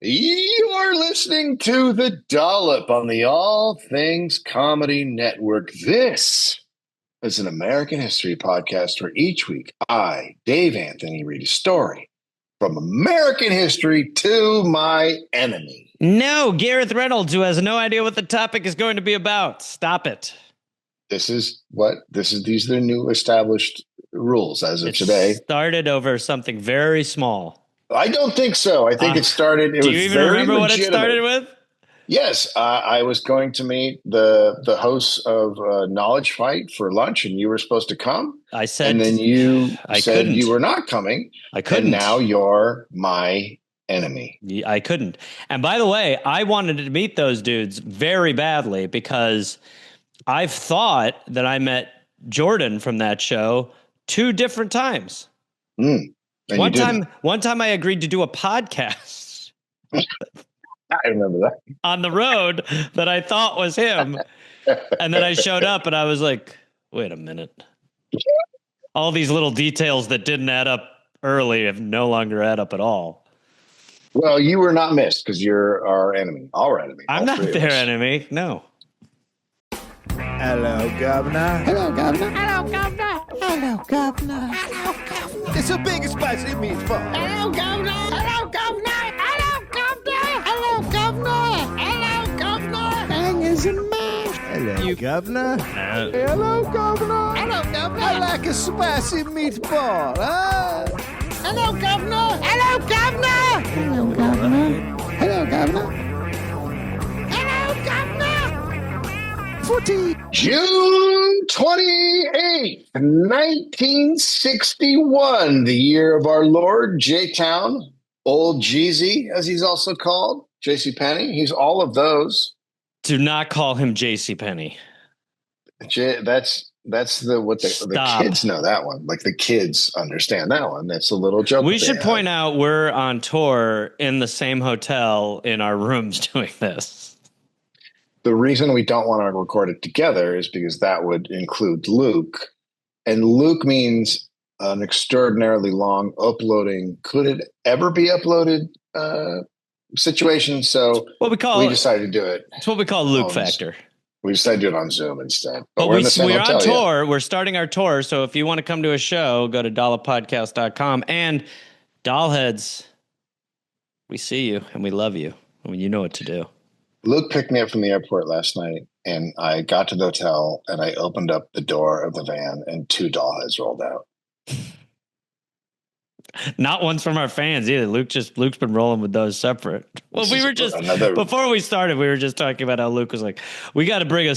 You are listening to the Dollop on the All Things Comedy Network. This is an American history podcast where each week I, Dave Anthony, read a story from American history to my enemy. No, Gareth Reynolds, who has no idea what the topic is going to be about. Stop it. These are the new established rules as of today. Started over something very small. I don't think so. I think it started. Do you even remember what it started with? Yes, I was going to meet the hosts of Knowledge Fight for lunch, and you were supposed to come. I said, and then you said couldn't. You were not coming. I couldn't. And now you're my enemy. I couldn't. And by the way, I wanted to meet those dudes very badly because I've thought that I met Jordan from that show 2 different times. One time I agreed to do a podcast. I remember that. On the road that I thought was him. And then I showed up and I was like, wait a minute. All these little details that didn't add up early have no longer add up at all. Well, you were not missed because you're our enemy. Our enemy. I'm not their enemy. No. Hello, Governor. Hello, Governor. Hello, Governor. Hello, Governor. Hello, Governor. It's a big spicy meatball. Hello, Governor. Hello, Governor. Hello, Governor. Hello, Governor. Hello, Governor. Bangers and mash. Hello, Governor. Hello, Governor. Hello, Governor. I like a spicy meatball, huh? Hello, Governor. Hello, Governor. Hello, Governor. Hello, Governor. Hello, Governor. Footy. June 28th, 1961, the year of our Lord, J-Town, Old Jeezy, as he's also called, J.C. Penney. He's all of those. Do not call him J.C. Penney. That's the kids know that one. Like the kids understand that one. That's a little joke. We should point out we're on tour in the same hotel in our rooms doing this. The reason we don't want to record it together is because that would include Luke. And Luke means an extraordinarily long uploading. Could it ever be uploaded situation? So we decided to do it. It's what we call Luke factor. We decided to do it on Zoom instead. But we're on tour. Yeah. We're starting our tour. So if you want to come to a show, go to dolloppodcast.com. And Dollheads, we see you and we love you. I mean, you know what to do. Luke picked me up from the airport last night, and I got to the hotel, and I opened up the door of the van, and 2 dollheads rolled out. Not ones from our fans either. Luke's been rolling with those separate. Well, before we started, we were just talking about how Luke was like, we got to bring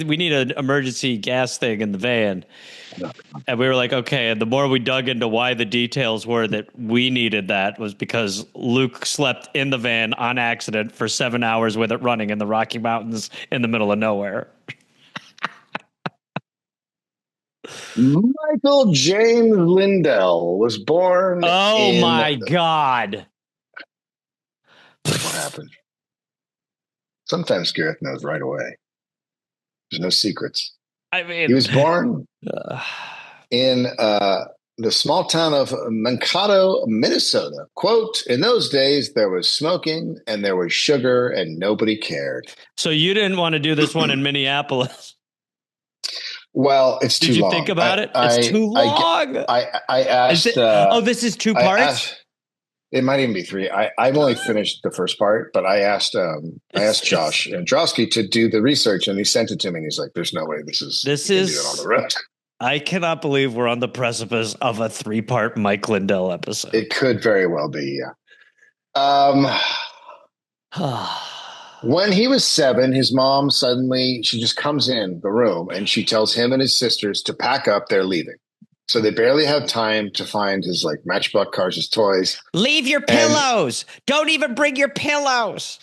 we need an emergency gas thing in the van. And we were like, okay. And the more we dug into why the details were that we needed that was because Luke slept in the van on accident for 7 hours with it running in the Rocky Mountains in the middle of nowhere. Michael James Lindell was born. Oh my God. What happened? Sometimes Gareth knows right away. There's no secrets. I mean, he was born in the small town of Mankato, Minnesota. Quote, in those days, there was smoking and there was sugar and nobody cared. So you didn't want to do this one in Minneapolis? Well, it's too long. Did you think about it? It's too long. I asked. This is 2 parts? It might even be 3. I've only finished the first part, but I asked Josh Androsky to do the research, and he sent it to me, and he's like, "There's no way this is on the road." I cannot believe we're on the precipice of a 3-part Mike Lindell episode. It could very well be, yeah. When he was 7, his mom she just comes in the room and she tells him and his sisters to pack up. They're leaving. So they barely have time to find his Matchbox cars, his toys. Leave your pillows. Don't even bring your pillows.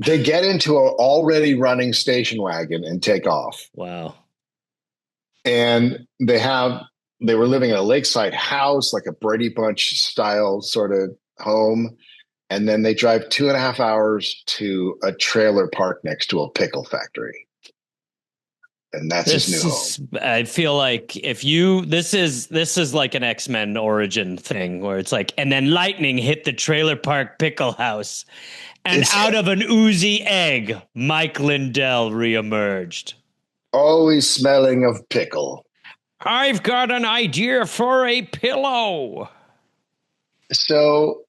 They get into an already running station wagon and take off. Wow. And they were living in a lakeside house, like a Brady Bunch style sort of home. And then they drive 2.5 hours to a trailer park next to a pickle factory. and that's his new home. I feel like this is like an X-Men origin thing where it's like, and then lightning hit the trailer park pickle house, and out of an oozy egg, Mike Lindell reemerged. Always smelling of pickle. I've got an idea for a pillow. So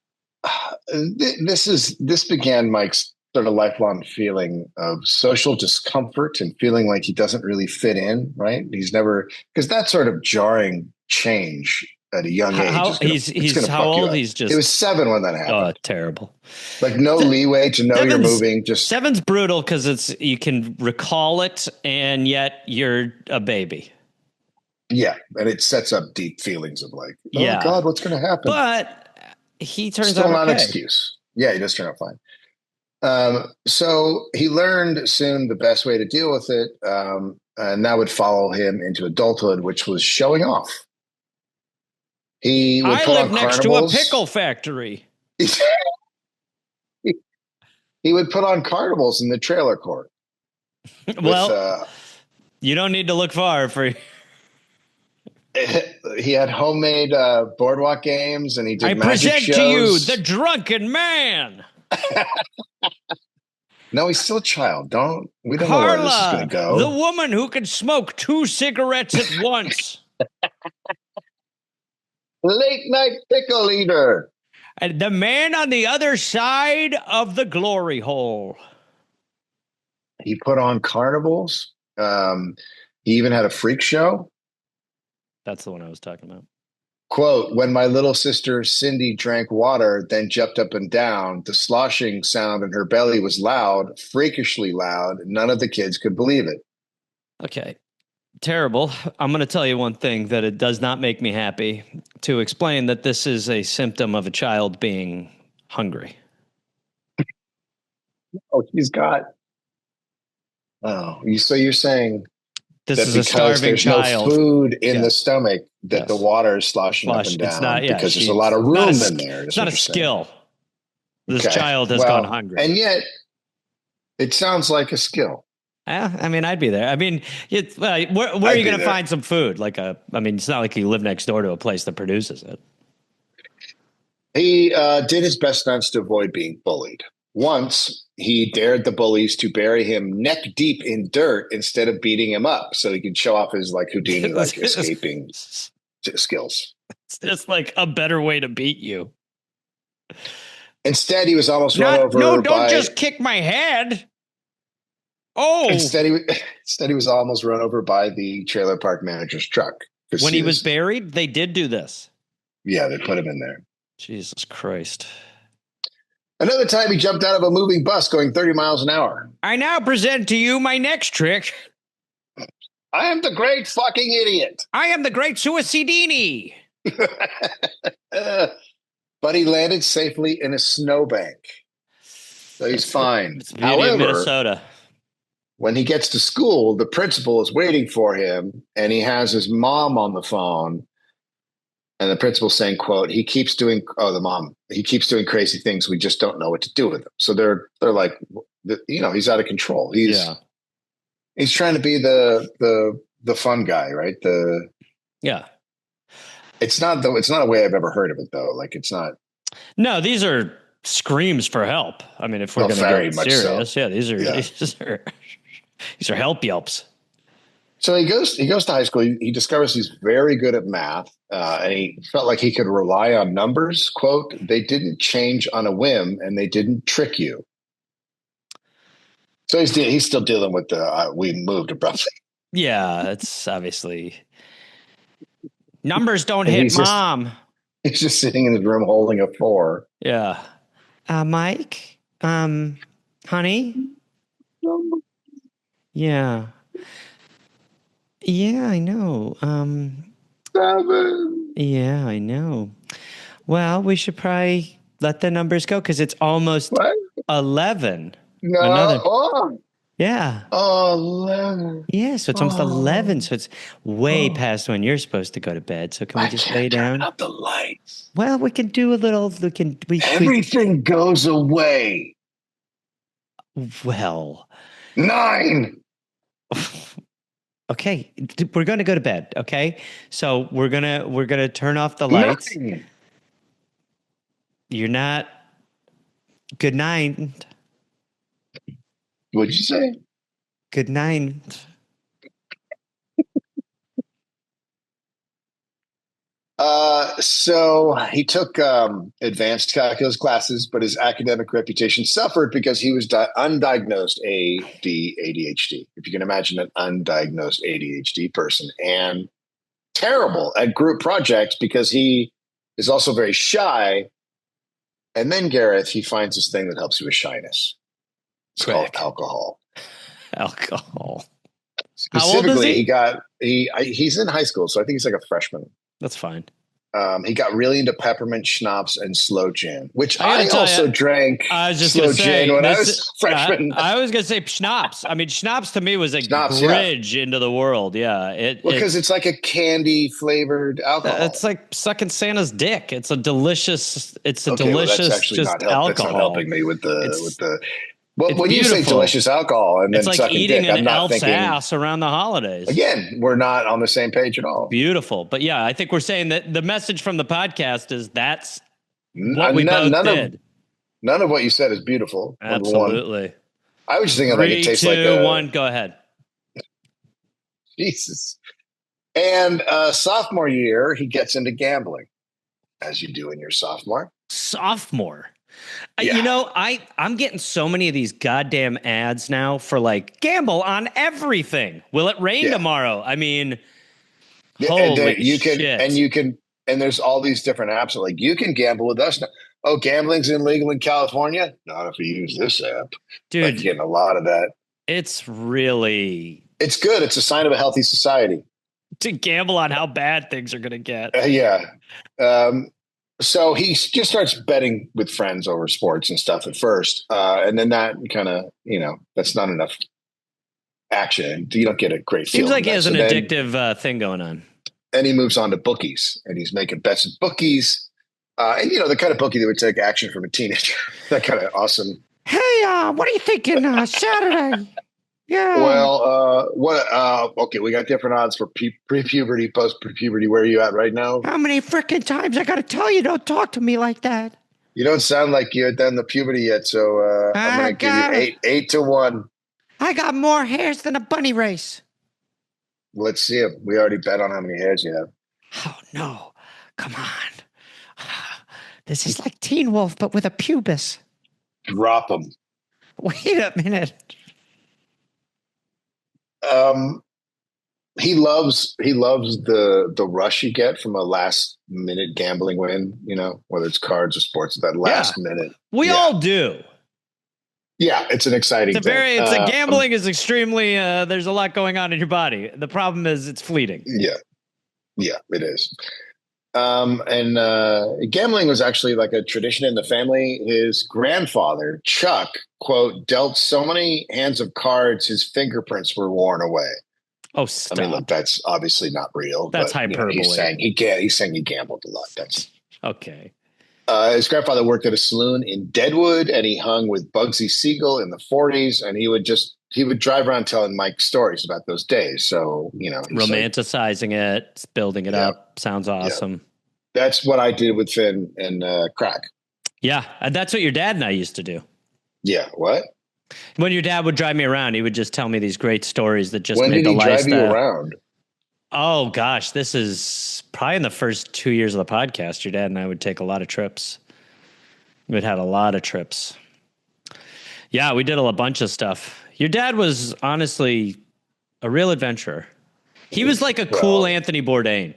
this began Mike's sort of lifelong feeling of social discomfort and feeling like he doesn't really fit in, right? He's never, because that sort of jarring change at a young age. He's how old? He's just. It was 7 when that happened. Oh, terrible! Like no leeway to know you're moving. Just 7's brutal because you can recall it, and yet you're a baby. Yeah, and it sets up deep feelings of like, oh God, what's going to happen? But he turns still out not okay. an excuse. Yeah, he does turn out fine. So he learned soon the best way to deal with it, and that would follow him into adulthood, which was showing off. He would put live on next carnivals. to a pickle factory. He would put on carnivals in the trailer court. Well, you don't need to look far for. He had homemade boardwalk games, and he did magic present shows. To you the drunken man. No, he's still a child. We don't know where this is going to go. The woman who can smoke 2 cigarettes at once. Late night pickle eater. And the man on the other side of the glory hole. He put on carnivals. He even had a freak show. That's the one I was talking about. Quote, when my little sister Cindy drank water, then jumped up and down, the sloshing sound in her belly was loud, freakishly loud. None of the kids could believe it. Okay. Terrible. I'm going to tell you one thing that it does not make me happy to explain that this is a symptom of a child being hungry. Oh, he's got. Oh, so you're saying this is a starving child. No food in the stomach that the water is sloshing up and down it's not, because there's a lot of room in there. It's not a skill. This child has gone hungry. And yet it sounds like a skill. I mean, I'd be there. I mean, where are you going to find some food? It's not like you live next door to a place that produces it. He did his best stunts to avoid being bullied. Once he dared the bullies to bury him neck deep in dirt instead of beating him up so he could show off his like Houdini escaping skills. It's just like a better way to beat you. Instead, he was almost run over. No, don't just kick my head. Oh! Instead, he was almost run over by the trailer park manager's truck. When he was buried, they did do this. Yeah, they put him in there. Jesus Christ. Another time he jumped out of a moving bus going 30 miles an hour. I now present to you my next trick. I am the great fucking idiot. I am the great Suicidini. But he landed safely in a snowbank. So he's fine. It's the beauty of Minnesota. When he gets to school, the principal is waiting for him, and he has his mom on the phone. And the principal's saying, quote, he keeps doing crazy things. We just don't know what to do with him. So they're like, he's out of control. He's trying to be the fun guy, right? It's not a way I've ever heard of it though. Like it's not. No, these are screams for help. I mean, if we're going to get serious, these are help yelps. So he goes to high school. He discovers he's very good at math, and he felt like he could rely on numbers. Quote, they didn't change on a whim, and they didn't trick you. So he's still dealing with we moved abruptly. Yeah, it's obviously numbers don't hit mom. He's just sitting in his room holding a 4. Yeah. Mike, honey. Yeah. Yeah, I know. 7. Yeah, I know. Well, we should probably let the numbers go because it's almost 11. No. Yeah. 11. Yeah, so it's almost 11. So it's way past when you're supposed to go to bed. So can we just lay down? Turn up the lights. Well, we can do a little. Everything goes away. Well. 9. Okay, we're going to go to bed. Okay, so we're gonna turn off the lights. Nothing. You're not. Good night. What'd you say? Good night. So he took advanced calculus classes, but his academic reputation suffered because he was undiagnosed ADHD. If you can imagine an undiagnosed ADHD person, and terrible at group projects because he is also very shy. And then Gareth, he finds this thing that helps you with shyness. It's called alcohol. Alcohol. Specifically, he's in high school, so I think he's like a freshman. That's fine. He got really into peppermint schnapps and slow gin, which I also drank. I was just slow going to say gin when I was freshman. I was going to say schnapps. I mean, schnapps to me was a bridge into the world. Yeah, because it's like a candy flavored alcohol. It's like sucking Santa's dick. It's a delicious. It's a delicious. That's actually just alcohol. That's not helping me with the. Well, when beautiful. You say delicious alcohol and then it's like eating dick, an elf's ass around the holidays. Again, we're not on the same page at all. Beautiful. But yeah, I think we're saying that the message from the podcast is that's what we both did. None of what you said is beautiful. Absolutely. I was just thinking like it tastes like 3, 2, 1, go ahead. Jesus. And sophomore year, he gets into gambling, as you do in your sophomore. Sophomore. Yeah. You know, I'm getting so many of these goddamn ads now for like gamble on everything. Will it rain tomorrow? I mean, holy shit. And there's all these different apps that like you can gamble with us now. Oh, gambling's illegal in California? Not if you use this app. Dude, like getting a lot of that. It's good. It's a sign of a healthy society. To gamble on how bad things are going to get. Yeah. So he just starts betting with friends over sports and stuff at first. And then that kind of, that's not enough action. You don't get a great feel. Seems like he has an addictive thing going on. And he moves on to bookies and he's making bets with bookies. And, the kind of bookie that would take action from a teenager. That kind of awesome. Hey, what are you thinking Saturday? Yeah. Well, okay, we got different odds for pre-puberty, post-puberty. Where are you at right now? How many freaking times I got to tell you, don't talk to me like that. You don't sound like you're done the puberty yet, so I'm going to give you 8 to 1. I got more hairs than a bunny race. Let's see them. We already bet on how many hairs you have. Oh, no. Come on. This is like Teen Wolf, but with a pubis. Drop them. Wait a minute. He loves the rush you get from a last minute gambling win, whether it's cards or sports, that last minute. We all do. Yeah, it's an exciting thing. Gambling is extremely there's a lot going on in your body. The problem is it's fleeting. Yeah, it is. And gambling was actually like a tradition in the family. His grandfather, Chuck, quote, dealt so many hands of cards, his fingerprints were worn away. Oh, stop. I mean, look, that's obviously not real. That's hyperbole. He's saying he gambled a lot. That's okay. His grandfather worked at a saloon in Deadwood, and he hung with Bugsy Siegel in the 40s, and he would drive around telling Mike stories about those days. So, romanticizing it, building it up. Sounds awesome. Yeah. That's what I did with Finn and crack. Yeah. And that's what your dad and I used to do. Yeah. What? When your dad would drive me around, he would just tell me these great stories that just made the lifestyle. When did he drive you around? Oh, gosh. This is probably in the first 2 years of the podcast. Your dad and I would take a lot of trips. We'd had a lot of trips. Yeah, we did a bunch of stuff. Your dad was honestly a real adventurer. He was like a cool Anthony Bourdain.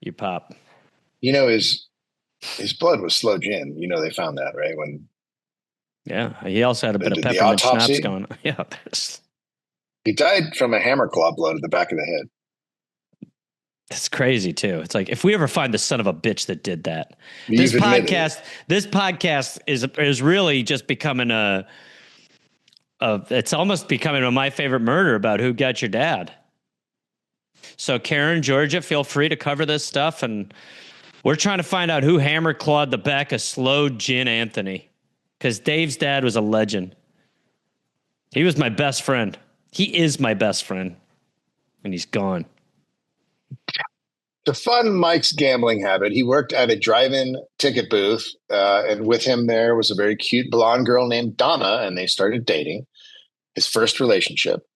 Your pop. His blood was slow gin. They found that, right? He also had a bit of peppermint schnapps going on. Yeah. He died from a hammer claw blow to the back of the head. That's crazy too. It's like if we ever find the son of a bitch that did that, this podcast is really just becoming it's almost becoming a My Favorite Murder about who got your dad. So Karen, Georgia, feel free to cover this stuff, and we're trying to find out who hammer clawed the back of slow gin Anthony, because Dave's dad was a legend. He was my best friend. He is my best friend, and he's gone. To fund Mike's gambling habit, he worked at a drive-in ticket booth, and with him there was a very cute blonde girl named Donna, and they started dating. His first relationship.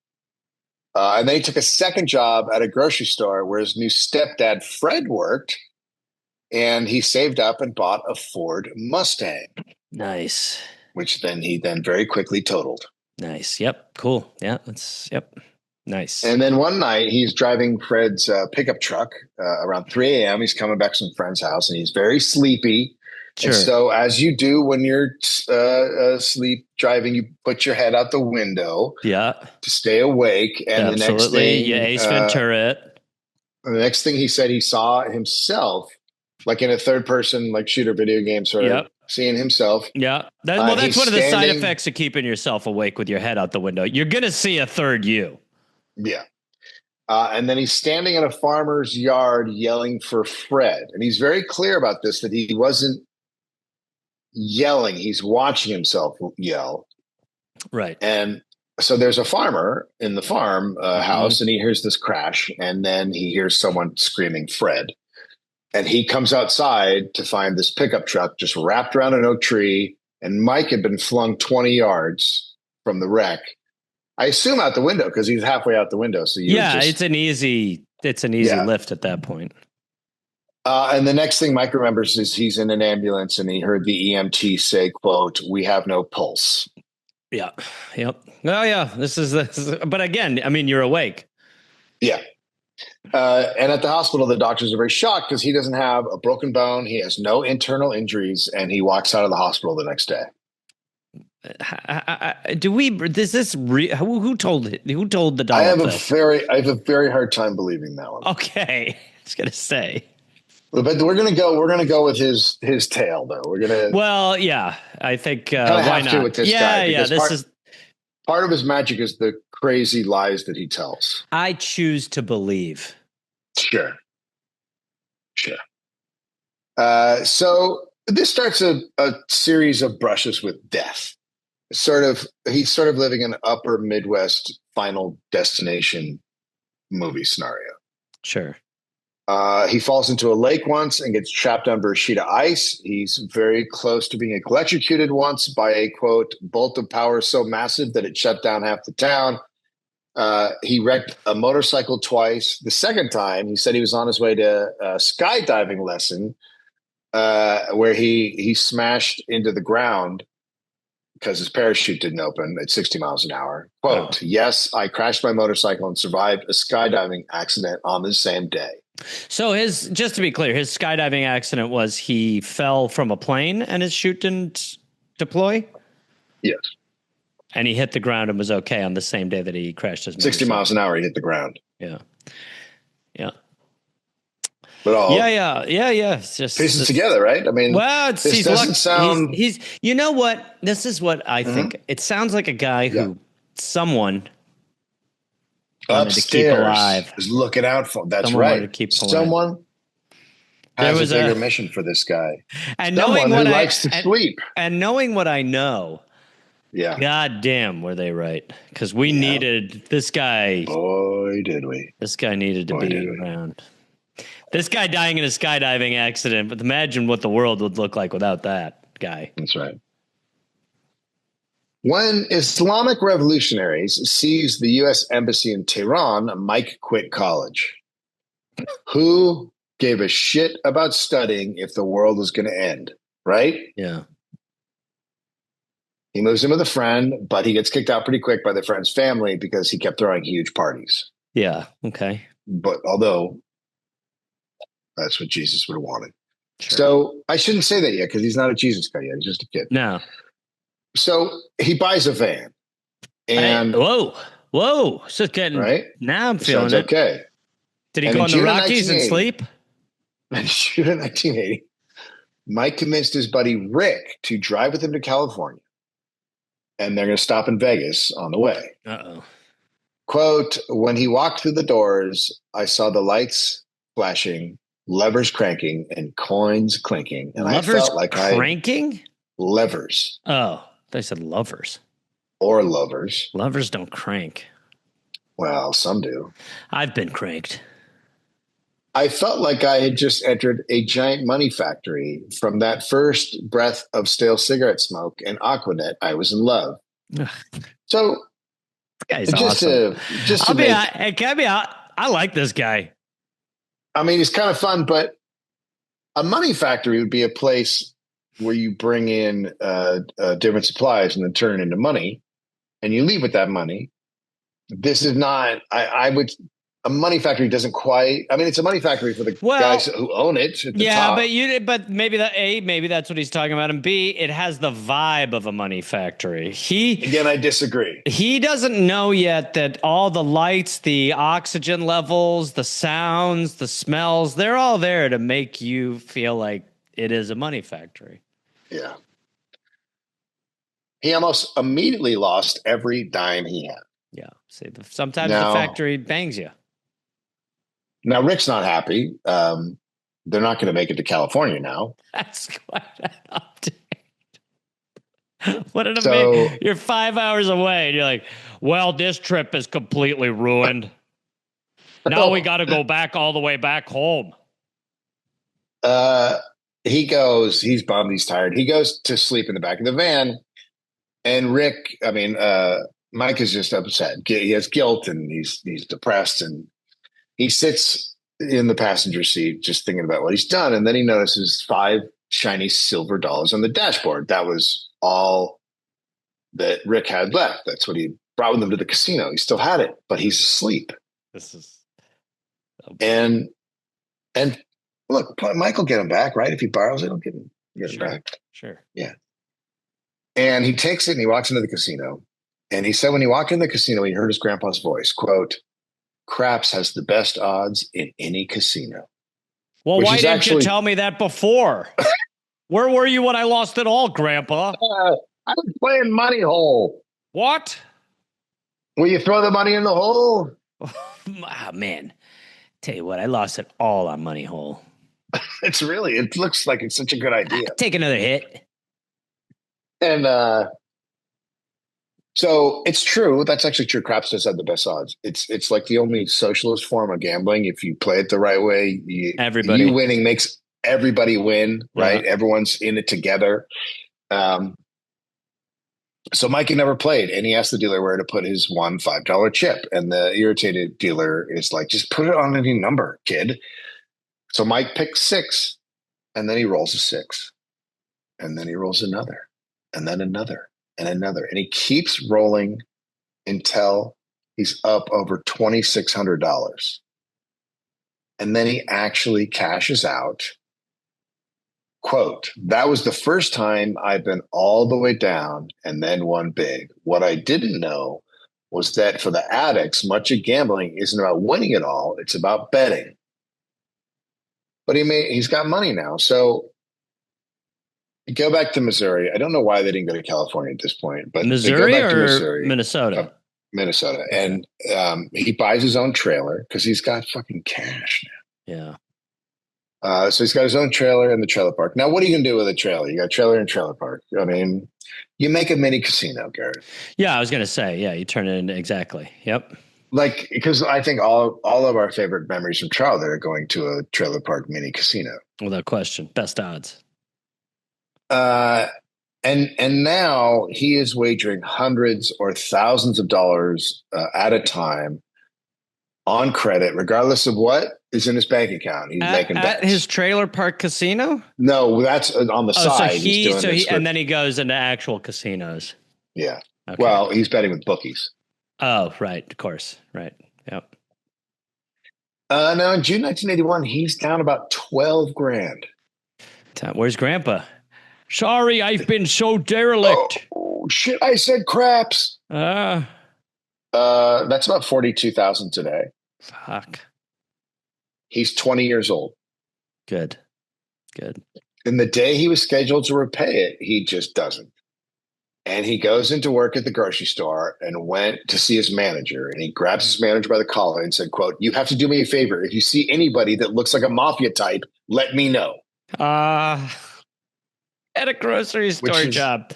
And then he took a second job at a grocery store where his new stepdad, Fred, worked, and he saved up and bought a Ford Mustang. Nice. Which then he very quickly totaled. Nice. Yep. Cool. Yeah. Yep. Nice. And then one night he's driving Fred's pickup truck around 3 a.m. He's coming back from a friend's house and he's very sleepy. Sure. And so as you do when you're sleep driving, you put your head out the window to stay awake. And absolutely. The next thing, Ace Ventura. The next thing he said, he saw himself like in a third person, like shooter video game sort of seeing himself. Yeah. That's one of the side effects of keeping yourself awake with your head out the window. You're going to see a third you. Yeah. And then he's standing in a farmer's yard yelling for Fred. And he's very clear about this, that he wasn't yelling. He's watching himself yell. Right. And so there's a farmer in the farm house and he hears this crash. And then he hears someone screaming Fred. And he comes outside to find this pickup truck just wrapped around an oak tree. And Mike had been flung 20 yards from the wreck. I assume out the window because he's halfway out the window. So it's an easy lift at that point. And the next thing Mike remembers is he's in an ambulance and he heard the EMT say, quote, "We have no pulse." Yeah. Yep. Oh yeah. This is but again, I mean, you're awake. Yeah. And at the hospital, the doctors are very shocked because he doesn't have a broken bone. He has no internal injuries and he walks out of the hospital the next day. Who told the Dollop? I have a very hard time believing that one. Okay. I was going to say. But we're gonna go with his tale though. We're gonna. Well, yeah, I think why have not? to with this guy. Yeah, this is part of his magic is the crazy lies that he tells. I choose to believe. Sure. So this starts a series of brushes with death. He's sort of living an upper Midwest Final Destination movie scenario. Sure. He falls into a lake once and gets trapped under a sheet of ice. He's very close to being electrocuted once by a, quote, bolt of power so massive that it shut down half the town. He wrecked a motorcycle twice. The second time, he said he was on his way to a skydiving lesson where he smashed into the ground because his parachute didn't open at 60 miles an hour. Quote, "Yes, I crashed my motorcycle and survived a skydiving accident on the same day." So just to be clear, his skydiving accident was he fell from a plane and his chute didn't deploy? Yes. And he hit the ground and was okay on the same day that he crashed his motorcycle. 60 miles an hour, he hit the ground. Yeah. But it's just pieces together, right? I mean, well, this doesn't sound. He's you know what? This is what I think. It sounds like a guy who someone upstairs to keep alive is looking out for. That's someone right. To keep someone has a bigger mission for this guy. And someone who likes to sleep. And knowing what I know, God damn, were they right? Because we needed this guy. Boy, did we! This guy needed to be around. This guy dying in a skydiving accident, but imagine what the world would look like without that guy. That's right. When Islamic revolutionaries seized the U.S. Embassy in Tehran, Mike quit college. Who gave a shit about studying if the world was going to end, right? Yeah. He moves in with a friend, but he gets kicked out pretty quick by the friend's family because he kept throwing huge parties. Yeah, okay. But although that's what Jesus would have wanted. Sure. So I shouldn't say that yet because he's not a Jesus guy yet. He's just a kid. No. So he buys a van. And whoa. So getting right now I'm feeling it. Okay. Did he go in the Rockies and sleep? In June of 1980, Mike convinced his buddy Rick to drive with him to California. And they're going to stop in Vegas on the way. Uh-oh. Quote, "When he walked through the doors, I saw the lights flashing, levers cranking, and coins clinking. And levers I felt like cranking? Levers. Oh, they said lovers. Or lovers. Lovers don't crank. Well, some do. I've been cranked. I felt like I had just entered a giant money factory. From that first breath of stale cigarette smoke and Aquanet, I was in love. So, This guy's just awesome. to I like this guy. I mean, it's kind of fun, but a money factory would be a place where you bring in different supplies and then turn it into money, and you leave with that money. This is not. A money factory doesn't quite. I mean, it's a money factory for the guys who own it. At the top. But maybe that's what he's talking about, and B, it has the vibe of a money factory. Again, I disagree. He doesn't know yet that all the lights, the oxygen levels, the sounds, the smells, they're all there to make you feel like it is a money factory. Yeah. He almost immediately lost every dime he had. Yeah. See, sometimes the factory bangs you. Now, Rick's not happy. They're not going to make it to California now. That's quite an update. What an amazing. You're 5 hours away, and you're like, well, this trip is completely ruined. Now we got to go back all the way back home. He's bummed, he's tired. He goes to sleep in the back of the van, and Mike is just upset. He has guilt, and he's depressed, and he sits in the passenger seat just thinking about what he's done. And then he notices 5 shiny silver dollars on the dashboard. That was all that Rick had left. That's what he brought with him to the casino. He still had it, but he's asleep. And look, Mike will get him back, right? If he borrows it, he'll get him back. Sure. Yeah. And he takes it and he walks into the casino. And he said when he walked in the casino, he heard his grandpa's voice, quote, "Craps has the best odds in any casino." Well, why didn't you tell me that before? Where were you when I lost it all, Grandpa? I was playing money hole. What? Will you throw the money in the hole? Oh, man. Tell you what, I lost it all on money hole. It looks like it's such a good idea. Take another hit. And so it's true. That's actually true. Craps does have the best odds. It's like the only socialist form of gambling. If you play it the right way, you winning makes everybody win, right? Yeah. Everyone's in it together. So Mikey never played, and he asked the dealer where to put his one $5 chip. And the irritated dealer is like, just put it on any number, kid. So Mike picks 6, and then he rolls a 6. And then he rolls another, and then another, and another. And he keeps rolling until he's up over $2,600. And then he actually cashes out. Quote, "That was the first time I've been all the way down and then won big. What I didn't know was that for the addicts, much of gambling isn't about winning it all. It's about betting." But he's got money now. So go back to Missouri. I don't know why they didn't go to California at this point, but Missouri they go back or to Missouri, Minnesota? Minnesota. And he buys his own trailer because he's got fucking cash now. Yeah. So he's got his own trailer in the trailer park. Now, what are you going to do with a trailer? You got a trailer and trailer park. I mean, you make a mini casino, Gareth. Yeah, I was going to say, you turn it into exactly. Yep. Like, because I think all of our favorite memories from childhood are going to a trailer park mini casino. Without question. Best odds. And now he is wagering hundreds or thousands of dollars at a time on credit, regardless of what is in his bank account. He's making bets. At his trailer park casino? No, that's on the side. And then he goes into actual casinos. Yeah. Okay. Well, he's betting with bookies. Oh, right. Of course. Right. Yep. Now in June 1981, he's down about 12 grand. Where's Grandpa? Sorry, I've been so derelict. Oh shit! I said craps. That's about 42,000 today. Fuck. He's 20 years old. Good. And the day he was scheduled to repay it, he just doesn't. And he goes into work at the grocery store and went to see his manager. And he grabs his manager by the collar and said, quote, "You have to do me a favor. If you see anybody that looks like a mafia type, let me know." At a grocery store job.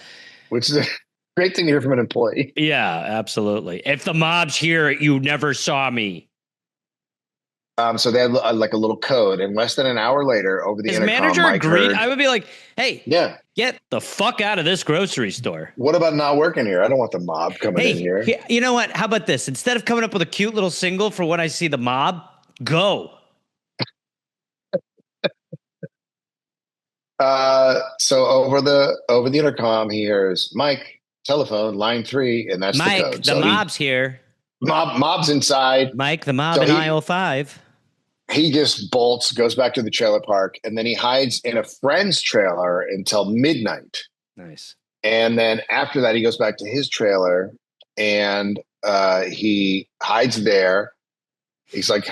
Which is Great thing to hear from an employee. Yeah, absolutely. If the mob's here, you never saw me. So they had like a little code, and less than an hour later, over the His intercom, manager Mike agreed. heard, I would be like, "Hey, yeah, get the fuck out of this grocery store." what about not working here? I don't want the mob coming in here. You know what? How about this? Instead of coming up with a cute little single for when I see the mob, go. So over the intercom, he hears Mike, telephone, line 3, and that's Mike, the code. the So mob's here. Mob's inside. Mike, the mob So in he- aisle 5. He just bolts, goes back to the trailer park, and then he hides in a friend's trailer until midnight. Nice. And then after that, he goes back to his trailer and he hides there. He's like,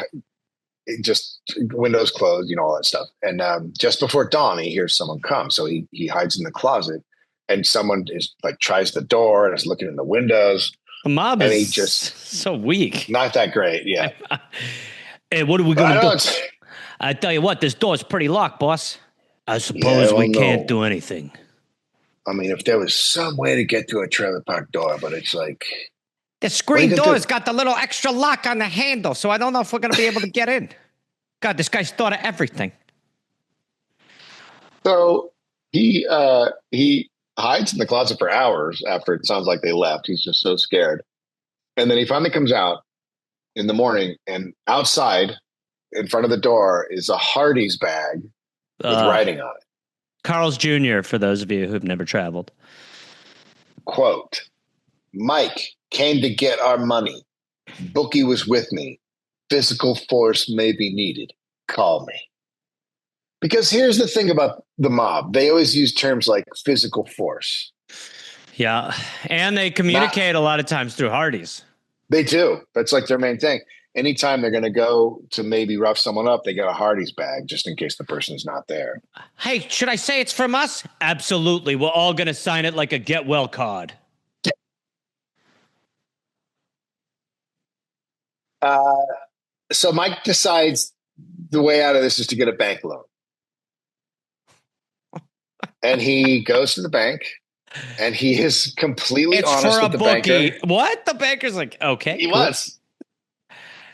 just windows closed, all that stuff. And just before dawn, he hears someone come. So he hides in the closet, and someone is like tries the door and is looking in the windows. The mob And is he just so weak. not that great. Yeah. Hey, what are we going to know, do? I tell you what, this door's pretty locked, boss. I suppose we can't do anything. I mean, if there was some way to get to a trailer park door, but it's like The screen door's got the little extra lock on the handle, so I don't know if we're going to be able to get in. God, this guy's thought of everything. So he hides in the closet for hours after it sounds like they left. He's just so scared. And then he finally comes out in the morning, and outside in front of the door is a Hardee's bag with writing on it. Carl's Jr., for those of you who've never traveled. Quote, Mike came to get our money. Bookie was with me. Physical force may be needed. Call me. Because here's the thing about the mob. They always use terms like physical force. Yeah. And they communicate a lot of times through Hardee's. They do. That's like their main thing. Anytime they're going to go to maybe rough someone up, they got a Hardee's bag just in case the person's not there. Hey, should I say it's from us? Absolutely. We're all going to sign it like a get well card. So Mike decides the way out of this is to get a bank loan. And he goes to the bank, and he is completely honest with the banker. What? The banker's like, okay. He was.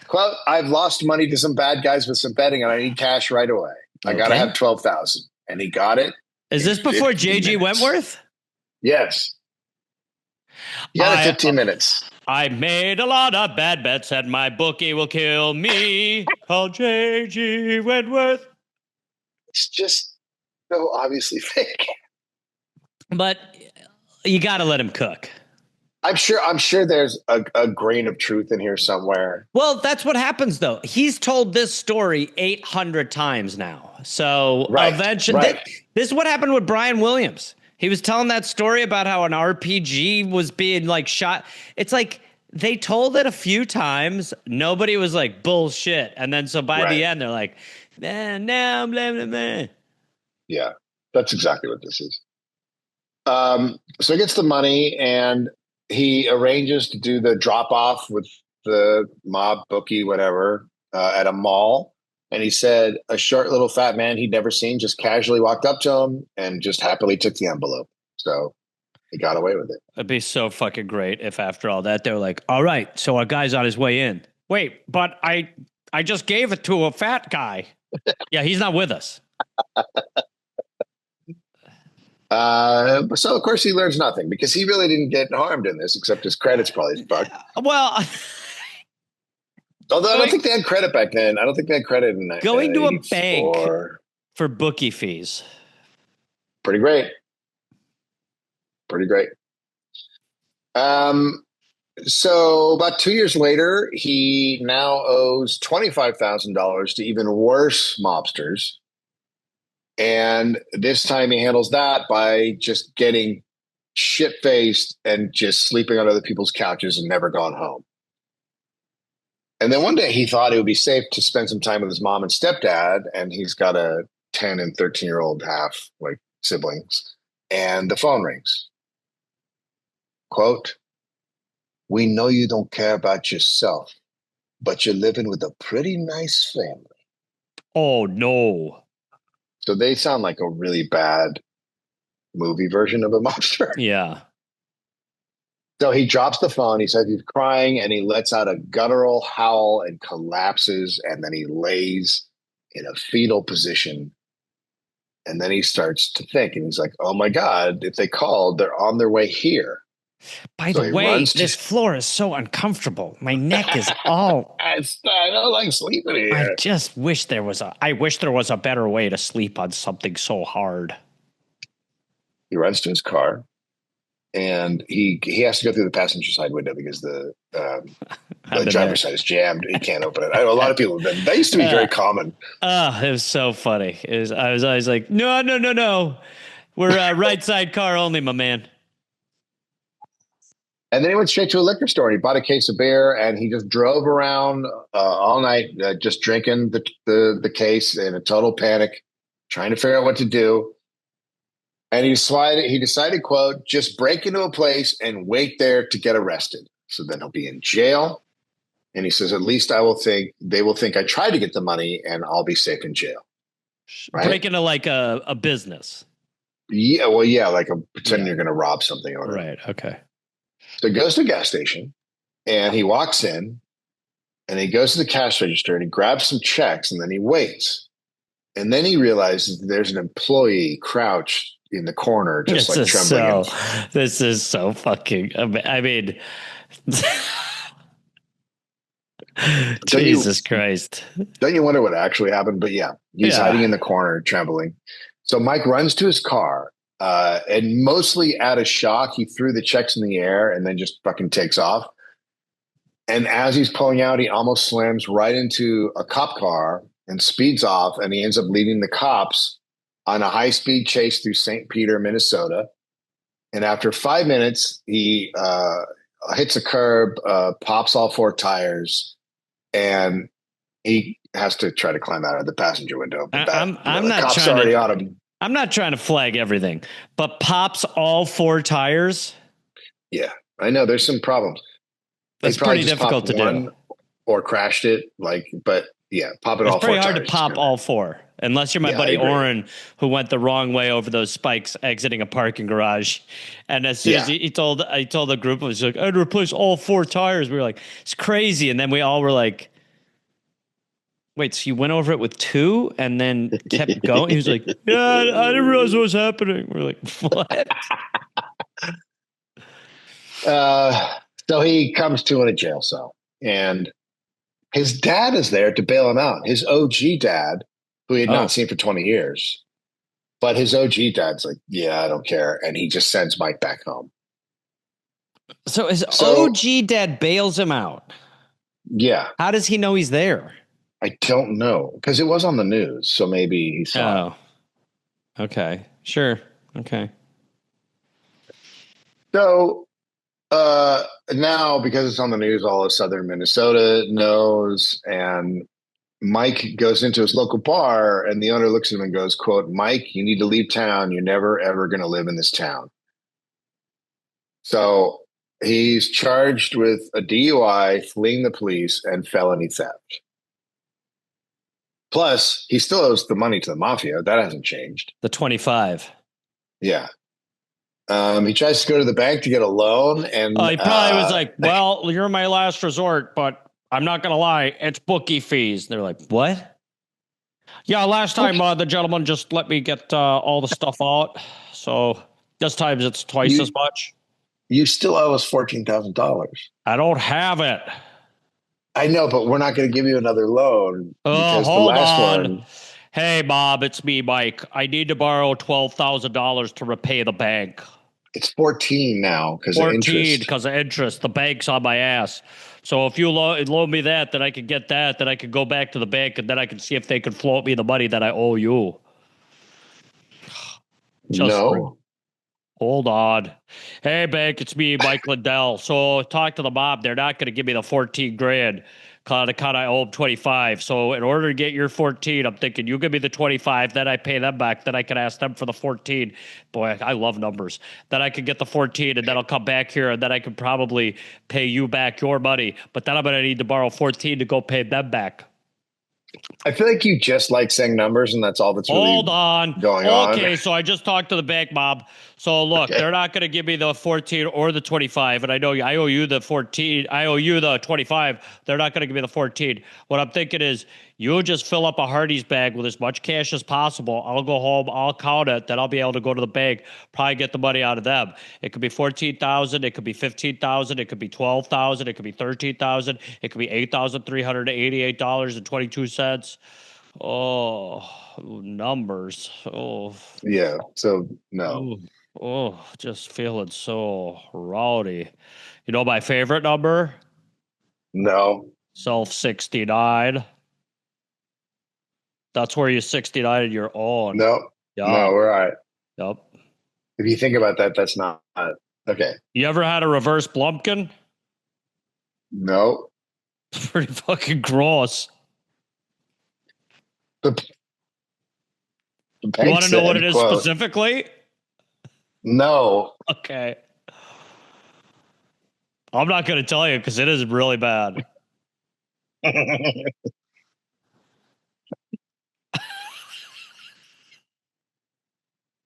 Quote, I've lost money to some bad guys with some betting, and I need cash right away. I got to have $12,000. And he got it. Is this before J.G. Wentworth? Yes. He got it 15 minutes. I made a lot of bad bets, and my bookie will kill me. Call J.G. Wentworth. It's just so obviously fake. But you got to let him cook. I'm sure there's a grain of truth in here somewhere. Well, that's what happens, though. He's told this story 800 times now. So eventually, this is what happened with Brian Williams. He was telling that story about how an RPG was being like shot. It's like they told it a few times. Nobody was like bullshit. And then so by the end, they're like, nah, blah, blah, blah. Yeah, that's exactly what this is. So he gets the money, and he arranges to do the drop off with the mob bookie, whatever, at a mall. And he said a short little fat man he'd never seen just casually walked up to him and just happily took the envelope. So he got away with it. It'd be so fucking great if after all that, they were like, all right, so our guy's on his way in. Wait, but I just gave it to a fat guy. Yeah, he's not with us. So of course he learns nothing because he really didn't get harmed in this, except his credit's probably fucked. Well, although I don't think they had credit back then. I don't think they had credit in that. Going to a bank for bookie fees. Pretty great. Pretty great. So about 2 years later, he now owes $25,000 to even worse mobsters. And this time he handles that by just getting shit-faced and just sleeping on other people's couches and never gone home. And then one day he thought it would be safe to spend some time with his mom and stepdad, and he's got a 10 and 13-year-old half, like siblings, and the phone rings. Quote, we know you don't care about yourself, but you're living with a pretty nice family. Oh, no. So they sound like a really bad movie version of a mobster. Yeah. So he drops the phone. He says he's crying, and he lets out a guttural howl and collapses, and then he lays in a fetal position. And then he starts to think, and he's like, "Oh my God! If they called, they're on their way here." By the way, this floor is so uncomfortable. My neck is all. I don't like sleeping here. I just wish there was a better way to sleep on something so hard. He runs to his car, and he has to go through the passenger side window because the driver's side is jammed. He can't open it. I know a lot of people have been. That used to be very common. It was so funny. I was always like, no. We're right side car only, my man. And then he went straight to a liquor store. And he bought a case of beer, and he just drove around all night, just drinking the case in a total panic, trying to figure out what to do. And he decided, quote, just break into a place and wait there to get arrested. So then he'll be in jail. And he says, at least they will think I tried to get the money, and I'll be safe in jail. Right? Break into like a business. Yeah, well, yeah, like pretending you're going to rob something. Or whatever. Right, okay. So he goes to a gas station, and he walks in, and he goes to the cash register, and he grabs some checks, and then he waits. And then he realizes there's an employee crouched in the corner, just like trembling. This is so fucking. I mean, Jesus Christ! Don't you wonder what actually happened? But yeah, he's hiding in the corner, trembling. So Mike runs to his car. And mostly out of shock, he threw the checks in the air and then just fucking takes off. And as he's pulling out, he almost slams right into a cop car and speeds off. And he ends up leading the cops on a high-speed chase through St. Peter, Minnesota. And after 5 minutes, he hits a curb, pops all 4 tires, and he has to try to climb out of the passenger window. But I'm not cops trying already to, on him. I'm not trying to flag everything, but pops all 4 tires. Yeah, I know there's some problems. That's pretty difficult to do. Or crashed it, but yeah, pop it all 4 tires. It's pretty hard to pop all 4, unless you're my buddy Oren, who went the wrong way over those spikes exiting a parking garage. And as soon as he told the group, it was like, I had to replace all 4 tires. We were like, it's crazy. And then we all were like, wait, so you went over it with 2 and then kept going? He was like, yeah, I didn't realize what was happening. We're like, what? So he comes to in a jail cell, and his dad is there to bail him out. His OG dad, who he had not seen for 20 years. But his OG dad's like, yeah, I don't care. And he just sends Mike back home. So his OG dad bails him out? Yeah. How does he know he's there? I don't know, because it was on the news, so maybe he saw it. Okay. Sure. Okay. So now, because it's on the news, all of Southern Minnesota knows, and Mike goes into his local bar, and the owner looks at him and goes, quote, Mike, you need to leave town. You're never, ever going to live in this town. So he's charged with a DUI, fleeing the police, and felony theft. Plus, he still owes the money to the mafia. That hasn't changed. The 25. Yeah. He tries to go to the bank to get a loan, and he probably was like, well, you're my last resort, but I'm not going to lie. It's bookie fees. They're like, what? Yeah, last time the gentleman just let me get all the stuff out. So this time it's twice as much. You still owe us $14,000. I don't have it. I know, but we're not going to give you another loan. Because hold on. Hey, Bob, it's me, Mike. I need to borrow $12,000 to repay the bank. It's 14 now because of interest. 14 because of interest. The bank's on my ass. So if you loan me that, then I could get that. Then I could go back to the bank, and then I can see if they could float me the money that I owe you. Hold on. Hey, bank, it's me, Mike Lindell. So talk to the mob. They're not going to give me the 14 grand. I owe them 25. So in order to get your 14, I'm thinking you give me the 25, then I pay them back. Then I can ask them for the 14. Boy, I love numbers. Then I can get the 14, and then I'll come back here, and then I can probably pay you back your money. But then I'm going to need to borrow 14 to go pay them back. I feel like you just like saying numbers, and that's all that's really Hold on. going on. Okay, so I just talked to the bank, Bob. So look, they're not going to give me the 14 or the 25, and I know I owe you the 14. I owe you the 25. They're not going to give me the 14. What I'm thinking is, you just fill up a Hardee's bag with as much cash as possible. I'll go home. I'll count it. Then I'll be able to go to the bank, probably get the money out of them. It could be 14,000. It could be 15,000. It could be 12,000. It could be 13,000. It could be $8,388.22. Oh, numbers. Oh, Yeah. So no. Just feeling so rowdy. You know my favorite number? No. Self 69. That's where you're 69 and you're on. No. Yep. No, we're all right. Yep. If you think about that, that's not okay. You ever had a reverse Blumpkin? No. Pretty fucking gross. You want to know what it is specifically? No. Okay. I'm not going to tell you because it is really bad.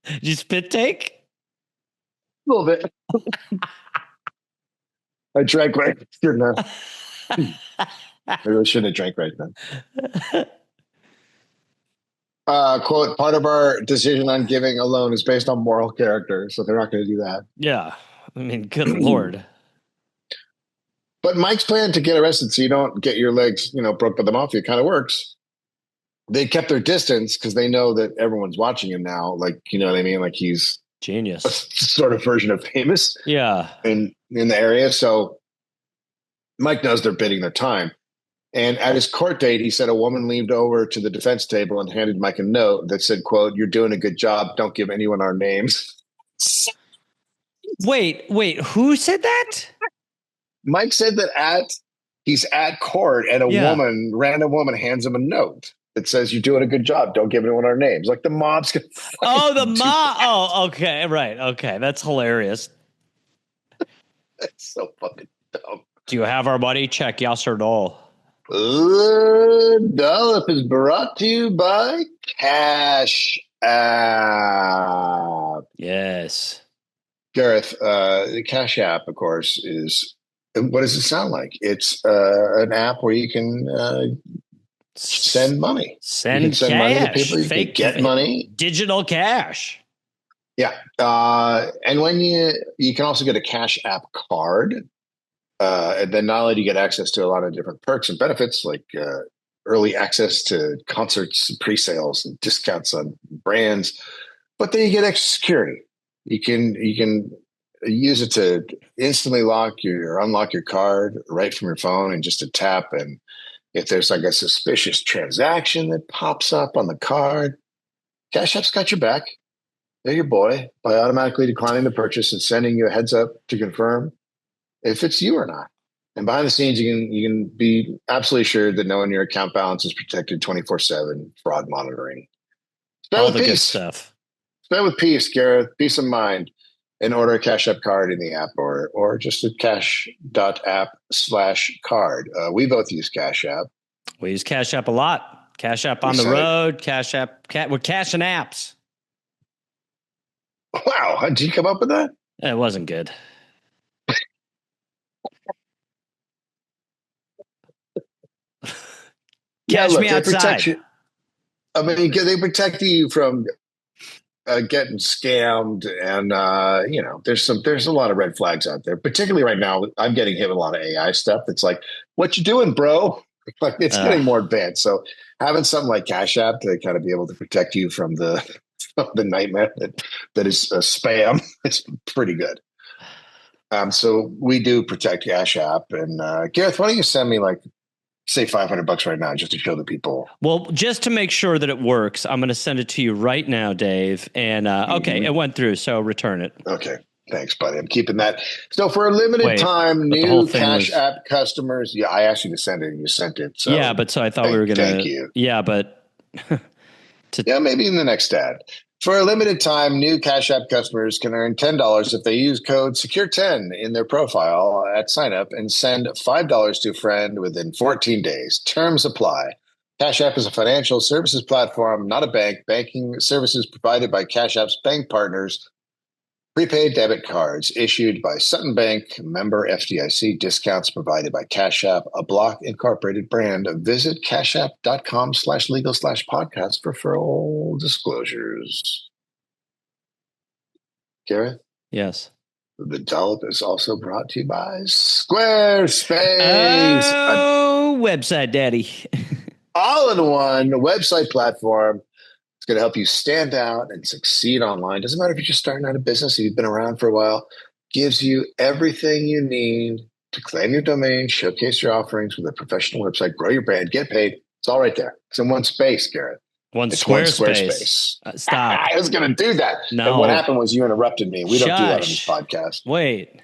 Did you spit take? A little bit. I drank right. Shouldn't have. I really shouldn't have drank right then. Quote, part of our decision on giving a loan is based on moral character, so they're not going to do that. Yeah. I mean, good Lord. But Mike's plan to get arrested so you don't get your legs, broke by the mafia kind of works. They kept their distance because they know that everyone's watching him now. Like, you know what I mean? Like he's genius, a sort of version of famous. Yeah. In the area. So Mike knows they're bidding their time. And at his court date, he said a woman leaned over to the defense table and handed Mike a note that said, quote, "You're doing a good job. Don't give anyone our names." Wait, who said that? Mike said that he's at court and a random woman hands him a note that says, "You're doing a good job. Don't give anyone our names." Like the mob's gonna the mob. Oh, okay. Right. Okay. That's hilarious. That's so fucking dumb. Do you have our money? Check yes or no. Dollop is brought to you by Cash App. Yes. Gareth, the Cash App, of course, is, what does it sound like? It's an app where you can send money. Send cash. Money to people. You can get money. Digital cash. Yeah. And when you can also get a Cash App card. And then not only do you get access to a lot of different perks and benefits, like early access to concerts, pre-sales, and discounts on brands, but then you get extra security. You can use it to instantly unlock your card right from your phone in just a tap. And if there's like a suspicious transaction that pops up on the card, Cash App's got your back. They're your boy by automatically declining the purchase and sending you a heads up to confirm if it's you or not. And behind the scenes, you can be absolutely sure that knowing your account balance is protected 24/7 fraud monitoring. All the good stuff. Spend with peace, Gareth. Peace of mind. And order a Cash App card in the app or just at cash.app/card. We both use Cash App. We use Cash App a lot. Cash App on the road. Cash App. We're cashing apps. Wow. How did you come up with that? It wasn't good. Catch me outside. They protect you from getting scammed, and there's a lot of red flags out there. Particularly right now, I'm getting hit with a lot of AI stuff. That's like, "What you doing, bro?" Like it's getting more advanced. So having something like Cash App to kind of be able to protect you from the nightmare that is spam, it's pretty good. So we do protect Cash App, and Gareth, why don't you send me say $500 right now just to show the people? Well, just to make sure that it works, I'm going to send it to you right now, Dave. And okay, it went through, so return it. Okay, thanks, buddy. I'm keeping that. So for a limited time, new Cash App customers. Yeah, I asked you to send it, and you sent it. So yeah, but so I thought we were going to. Thank you. Yeah, but yeah, maybe in the next ad. For a limited time, new Cash App customers can earn $10 if they use code SECURE10 in their profile at sign up and send $5 to a friend within 14 days. Terms apply. Cash App is a financial services platform, not a bank. Banking services provided by Cash App's bank partners. Prepaid debit cards issued by Sutton Bank, member FDIC. Discounts provided by Cash App, a Block Incorporated brand. Visit cashapp.com/legal/podcast for full disclosures. Gareth? Yes. The Dollop is also brought to you by Squarespace. Oh, website daddy. All-in-one website platform. It's going to help you stand out and succeed online. Doesn't matter if you're just starting out a business, if you've been around for a while. Gives you everything you need to claim your domain, showcase your offerings with a professional website, grow your brand, get paid. It's all right there. It's in one space, Gareth. One It's Squarespace. Stop. I was going to do that. No. And what happened was you interrupted me. We don't do that on this Shush. podcast. Wait.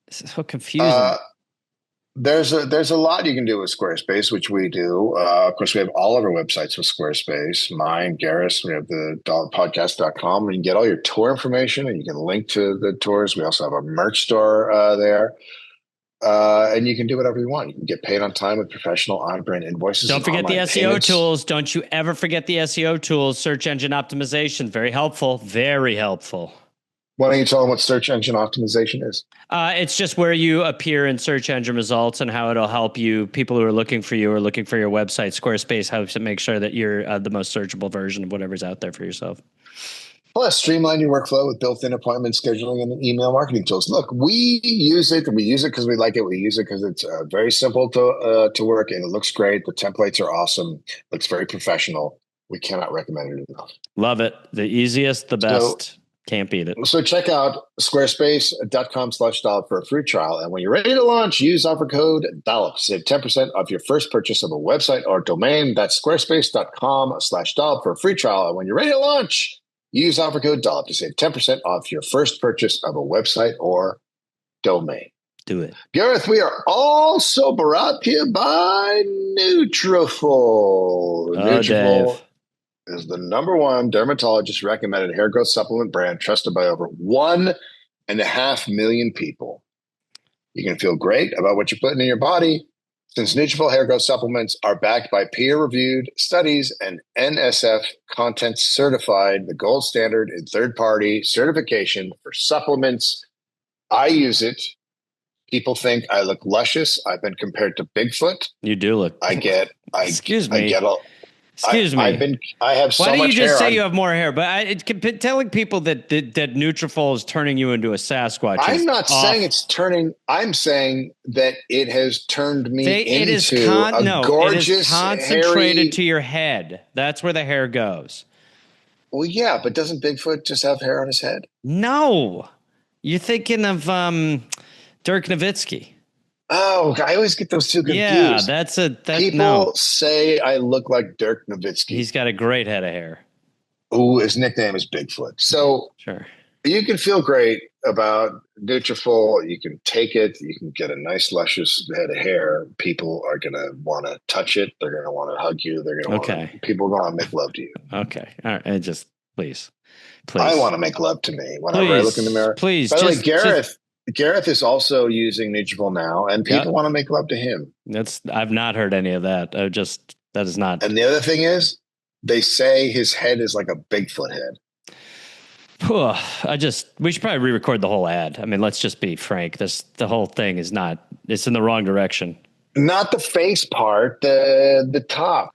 This is so confusing. There's a lot you can do with Squarespace, which we do. Of course, we have all of our websites with Squarespace. Mine, Gareth's, we have the dollopodcast.com, where you can get all your tour information and you can link to the tours. We also have a merch store there. And you can do whatever you want. You can get paid on time with professional on-brand invoices. Don't forget the SEO tools. Don't you ever forget the SEO tools. Search engine optimization. Very helpful. Very helpful. Why don't you tell them what search engine optimization is? It's just where you appear in search engine results and how it'll help you. People who are looking for you or looking for your website. Squarespace helps to make sure that you're the most searchable version of whatever's out there for yourself. Plus, streamline your workflow with built-in appointment scheduling and email marketing tools. Look, we use it. We use it because we like it. We use it because it's very simple to work and it looks great. The templates are awesome. Looks very professional. We cannot recommend it enough. Love it. The easiest, the best. Can't beat it. So check out squarespace.com/Dollop for a free trial. And when you're ready to launch, use offer code Dollop. Save 10% off your first purchase of a website or domain. That's squarespace.com/Dollop for a free trial. And when you're ready to launch, use offer code Dollop to save 10% off your first purchase of a website or domain. Do it. Gareth, we are also brought to you by Nutrafol. Nutrafol is the #1 dermatologist recommended hair growth supplement brand trusted by over 1.5 million people. You can feel great about what you're putting in your body since Nutrafol hair growth supplements are backed by peer-reviewed studies and NSF content certified, the gold standard in third-party certification for supplements. I use it. People think I look luscious. I've been compared to Bigfoot. You do look. Excuse me. I get all. Excuse me. I have so much hair. Why don't you just say you have more hair? But telling people that Nutrafol is turning you into a Sasquatch. I'm not saying it's turning. I'm saying that it has turned me into a gorgeous, it is concentrated hairy, to your head. That's where the hair goes. Well, yeah, but doesn't Bigfoot just have hair on his head? No, you're thinking of Dirk Nowitzki. Oh, I always get those two confused. Yeah, people say I look like Dirk Nowitzki. He's got a great head of hair. Ooh, his nickname is Bigfoot. So sure, you can feel great about Nutrafol. You can take it. You can get a nice, luscious head of hair. People are going to want to touch it. They're going to want to hug you. They're going to people are going to make love to you. Okay, all right. And just please. I want to make love to me whenever I look in the mirror. Please. By the way, Gareth is also using Nutrafol now, and people want to make love to him. I've not heard any of that. That is not. And the other thing is, they say his head is like a Bigfoot head. We should probably re-record the whole ad. I mean, let's just be frank. The whole thing is not. It's in the wrong direction. Not the face part, the top.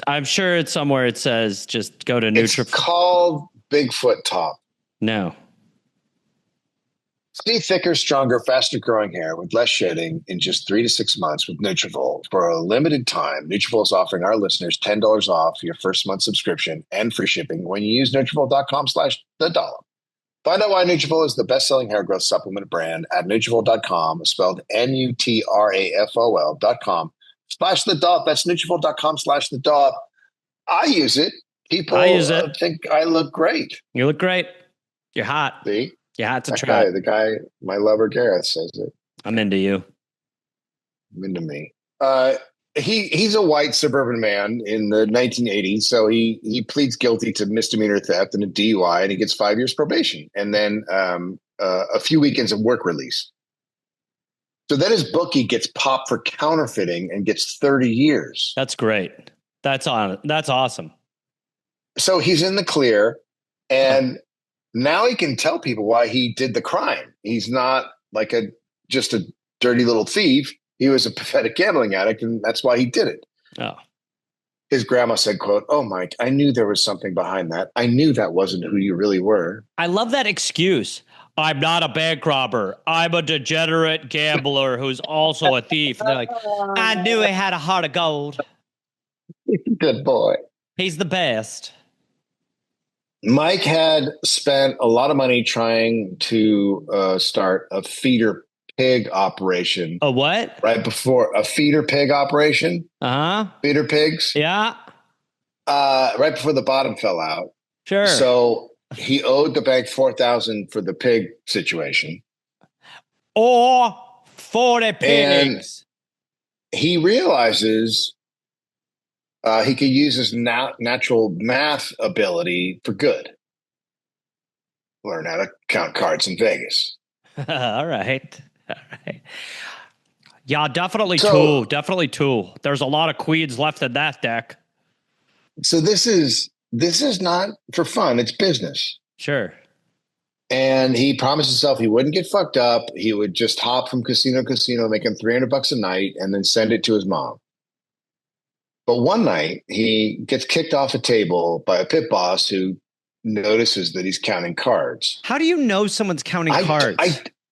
I'm sure it's somewhere. It says just go to Nutrafol. It's called Bigfoot top. No. See thicker, stronger, faster growing hair with less shedding in just 3 to 6 months with Nutrafol. For a limited time, Nutrafol is offering our listeners $10 off your first month subscription and free shipping when you use Nutrafol.com/thedollop. Find out why Nutrafol is the best-selling hair growth supplement brand at Nutrafol.com, spelled Nutrafol.com/thedollop. That's Nutrafol.com/thedollop. I use it. People think I look great. You look great. You're hot. See? You had to try. The guy, my lover Gareth, says it. I'm into you. I'm into me. He's a white suburban man in the 1980s, so he pleads guilty to misdemeanor theft and a DUI, and he gets 5 years probation, and then a few weekends of work release. So then his bookie gets popped for counterfeiting and gets 30 years. That's great. That's awesome. So he's in the clear, and now he can tell people why he did the crime. He's not like just a dirty little thief. He was a pathetic gambling addict, and that's why he did it. Oh. His grandma said, quote, "Oh, Mike, I knew there was something behind that. I knew that wasn't who you really were." I love that excuse. I'm not a bank robber. I'm a degenerate gambler who's also a thief. And they're like, I knew he had a heart of gold. Good boy. He's the best. Mike had spent a lot of money trying to start a feeder pig operation. A what? Right before a feeder pig operation. Uh-huh. Feeder pigs. Yeah. Right before the bottom fell out. Sure. So he owed the bank $4,000 for the pig situation. Or 40 pigs. And he realizes he could use his natural math ability for good. Learn how to count cards in Vegas. All right. Yeah, definitely two. Definitely two. There's a lot of queens left in that deck. So this is not for fun. It's business. Sure. And he promised himself he wouldn't get fucked up. He would just hop from casino to casino, making $300 a night, and then send it to his mom. But one night he gets kicked off a table by a pit boss who notices that he's counting cards. How do you know someone's counting cards?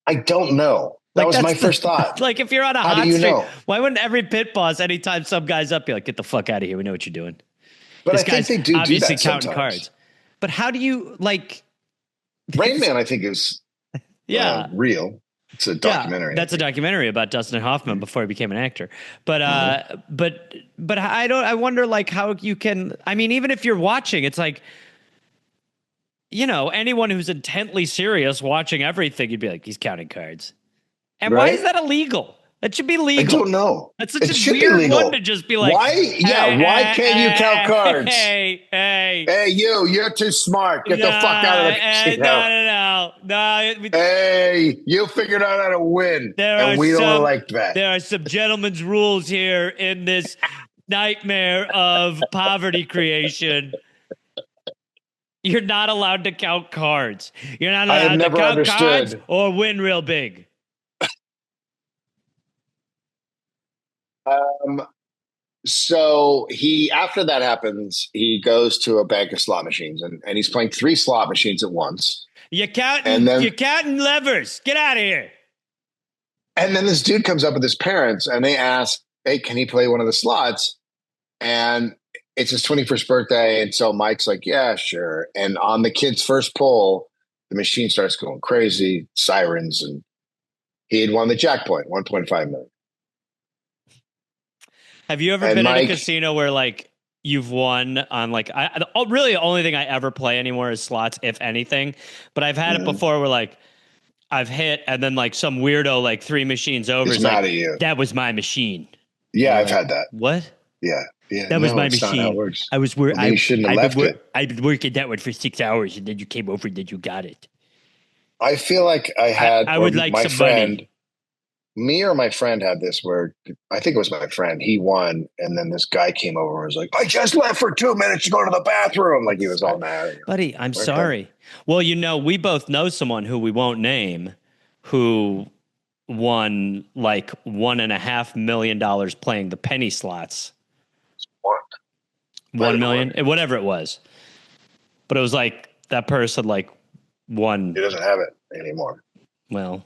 I don't know. That was my first thought. Like if you're on a How hot do you streak, know? why wouldn't every pit boss, anytime some guy's up, be like, get the fuck out of here. We know what you're doing. But This I think guy's they do obviously that counting sometimes. cards. But how do you like Rain Man, I think, is real. It's a documentary. Yeah, that's a documentary about Dustin Hoffman before he became an actor. But I wonder like how you can. I mean, even if you're watching, it's like, you know, anyone who's intently serious watching everything, you'd be like, he's counting cards. And why is that illegal? That should be legal. I don't know. That's such a weird one to just be like, why? Yeah, why can't you count cards? Hey, you're too smart. Get the fuck out of the casino. No. Hey, you figured out how to win, and we don't like that. There are some gentleman's rules here in this nightmare of poverty creation. You're not allowed to count cards. You're not allowed to count cards or win real big. So after that happens, he goes to a bank of slot machines and he's playing 3 slot machines at once. You're counting levers. Get out of here. And then this dude comes up with his parents and they ask, hey, can he play one of the slots? And it's his 21st birthday. And so Mike's like, yeah, sure. And on the kid's first pull, the machine starts going crazy, sirens, and he had won the jackpot, $1.5 million. Have you ever been in a casino where like you've won on like really the only thing I ever play anymore is slots, if anything. But I've had it before where like I've hit and then like some weirdo like 3 machines over is mad like, at you. That was my machine. Yeah, I've had that. What? Yeah. That was my machine. Not how it works. I was where you shouldn't have left it. I've been working that one for 6 hours and then you came over and then you got it. I feel like I had I would like my some friend. money. Me or my friend had this where I think it was my friend. He won, and then this guy came over and was like, I just left for 2 minutes to go to the bathroom. Like he was all mad. Buddy, I'm sorry. Well, you know, we both know someone who we won't name who won like $1.5 million playing the penny slots. What? 1 million, whatever it was. But it was like that person like won. He doesn't have it anymore. Well,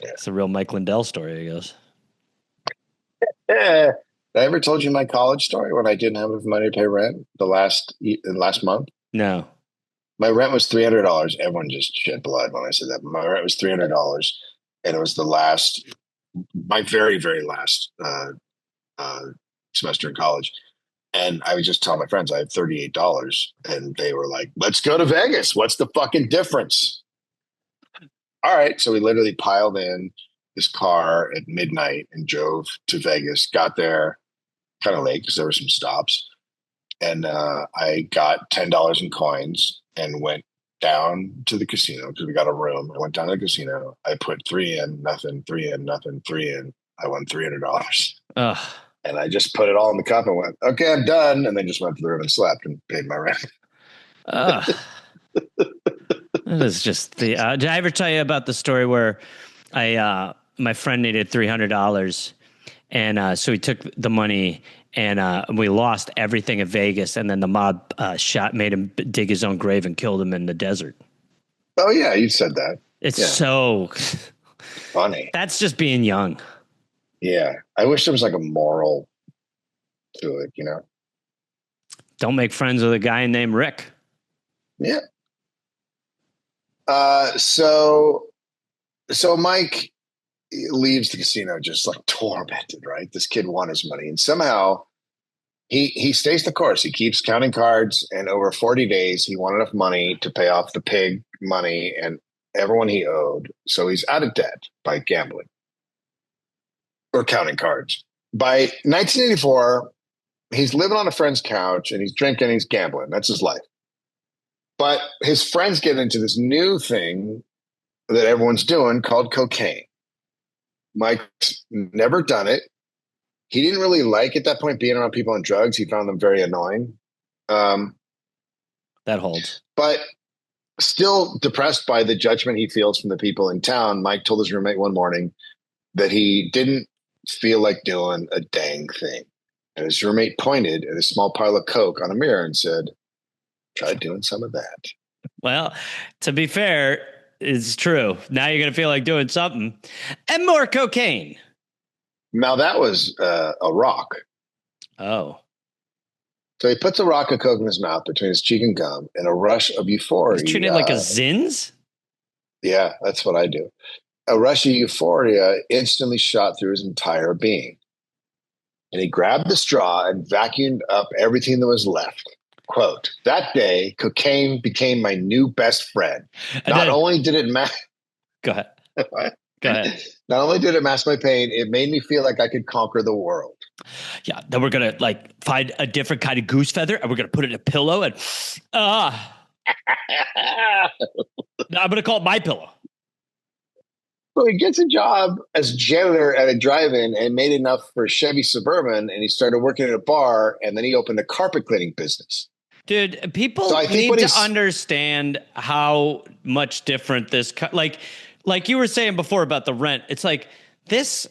it's a real Mike Lindell story, I guess. Yeah. I ever told you my college story when I didn't have enough money to pay rent last month? No. My rent was $300. Everyone just shed blood when I said that. My rent was $300, and it was my very, very last semester in college. And I would just tell my friends I have $38, and they were like, "Let's go to Vegas. What's the fucking difference?" All right, so we literally piled in this car at midnight and drove to Vegas. Got there kind of late because there were some stops, and I got $10 in coins and went down to the casino because we got a room. I went down to the casino. I put 3 in, nothing, 3 in, nothing, 3 in. I won $300. Ugh. And I just put it all in the cup and went, okay, I'm done. And then just went to the room and slept and paid my rent. That is just the. Did I ever tell you about the story where my friend needed $300, and so he took the money and we lost everything in Vegas, and then the mob made him dig his own grave and killed him in the desert. Oh yeah, you said that. It's so funny. That's just being young. Yeah, I wish there was like a moral to it, Don't make friends with a guy named Rick. Yeah. So Mike leaves the casino just like tormented, right? This kid won his money, and somehow he stays the course. He keeps counting cards, and over 40 days, he won enough money to pay off the pig money and everyone he owed. So he's out of debt by gambling or counting cards. By 1984, he's living on a friend's couch and he's drinking, he's gambling. That's his life. But his friends get into this new thing that everyone's doing called cocaine. Mike's never done it. He didn't really like at that point being around people on drugs. He found them very annoying. That holds. But still depressed by the judgment he feels from the people in town, Mike told his roommate one morning that he didn't feel like doing a dang thing. And his roommate pointed at a small pile of coke on a mirror and said, try doing some of that. Well, to be fair, it's true. Now you're going to feel like doing something. And more cocaine. Now that was a rock. Oh. So he puts a rock of coke in his mouth between his cheek and gum in a rush of euphoria. He's treating it like a Zins? Yeah, that's what I do. A rush of euphoria instantly shot through his entire being. And he grabbed the straw and vacuumed up everything that was left. Quote, that day, cocaine became my new best friend. Not only did it Go ahead. Go ahead. Not only did it mask my pain, it made me feel like I could conquer the world. Yeah, then we're going to find a different kind of goose feather and we're going to put it in a pillow and I'm going to call it my pillow. Well, he gets a job as janitor at a drive-in and made enough for a Chevy Suburban, and he started working at a bar, and then he opened a carpet cleaning business. Dude, people need to understand how much different this like you were saying before about the rent. It's like this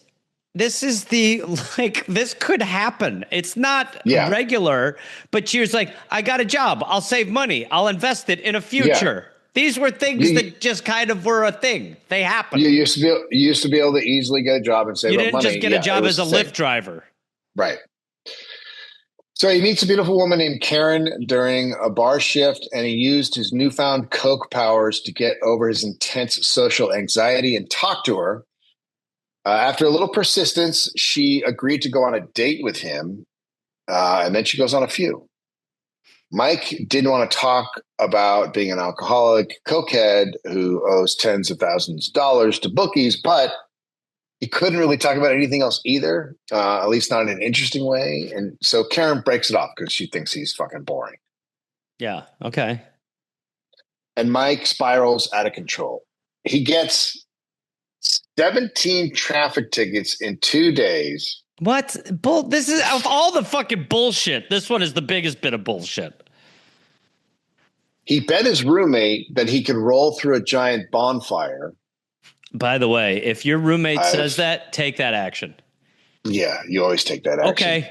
is this could happen. It's not regular, but she was like, I got a job. I'll save money. I'll invest it in a future. Yeah. These were things that just kind of were a thing. They happened. You used to be able to easily get a job and save up money. You didn't just get a job as a Lyft driver. Right. So he meets a beautiful woman named Karen during a bar shift, and he used his newfound coke powers to get over his intense social anxiety and talk to her. After a little persistence, she agreed to go on a date with him, and then she goes on a few. Mike didn't want to talk about being an alcoholic cokehead who owes tens of thousands of dollars to bookies, but he couldn't really talk about anything else either, at least not in an interesting way. And so Karen breaks it off because she thinks he's fucking boring. Yeah, okay. And Mike spirals out of control. He gets 17 traffic tickets in 2 days. What? This is, of all the fucking bullshit, this one is the biggest bit of bullshit. He bet his roommate that he could roll through a giant bonfire. By the way, if your roommate says that, take that action. Yeah, you always take that action. Okay.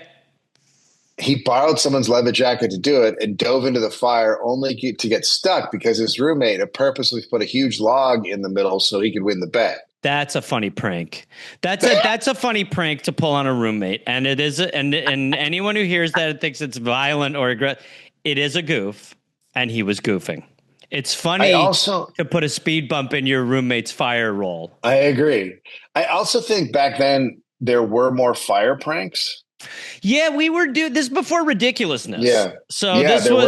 He borrowed someone's leather jacket to do it and dove into the fire only to get stuck because his roommate had purposely put a huge log in the middle so he could win the bet. That's a funny prank. That's a funny prank to pull on a roommate, and it is. And anyone who hears that and thinks it's violent or aggressive, it is a goof, and he was goofing. It's funny to put a speed bump in your roommate's fire roll. I agree. I also think back then there were more fire pranks. Yeah, we were doing this before ridiculousness. Yeah. So this was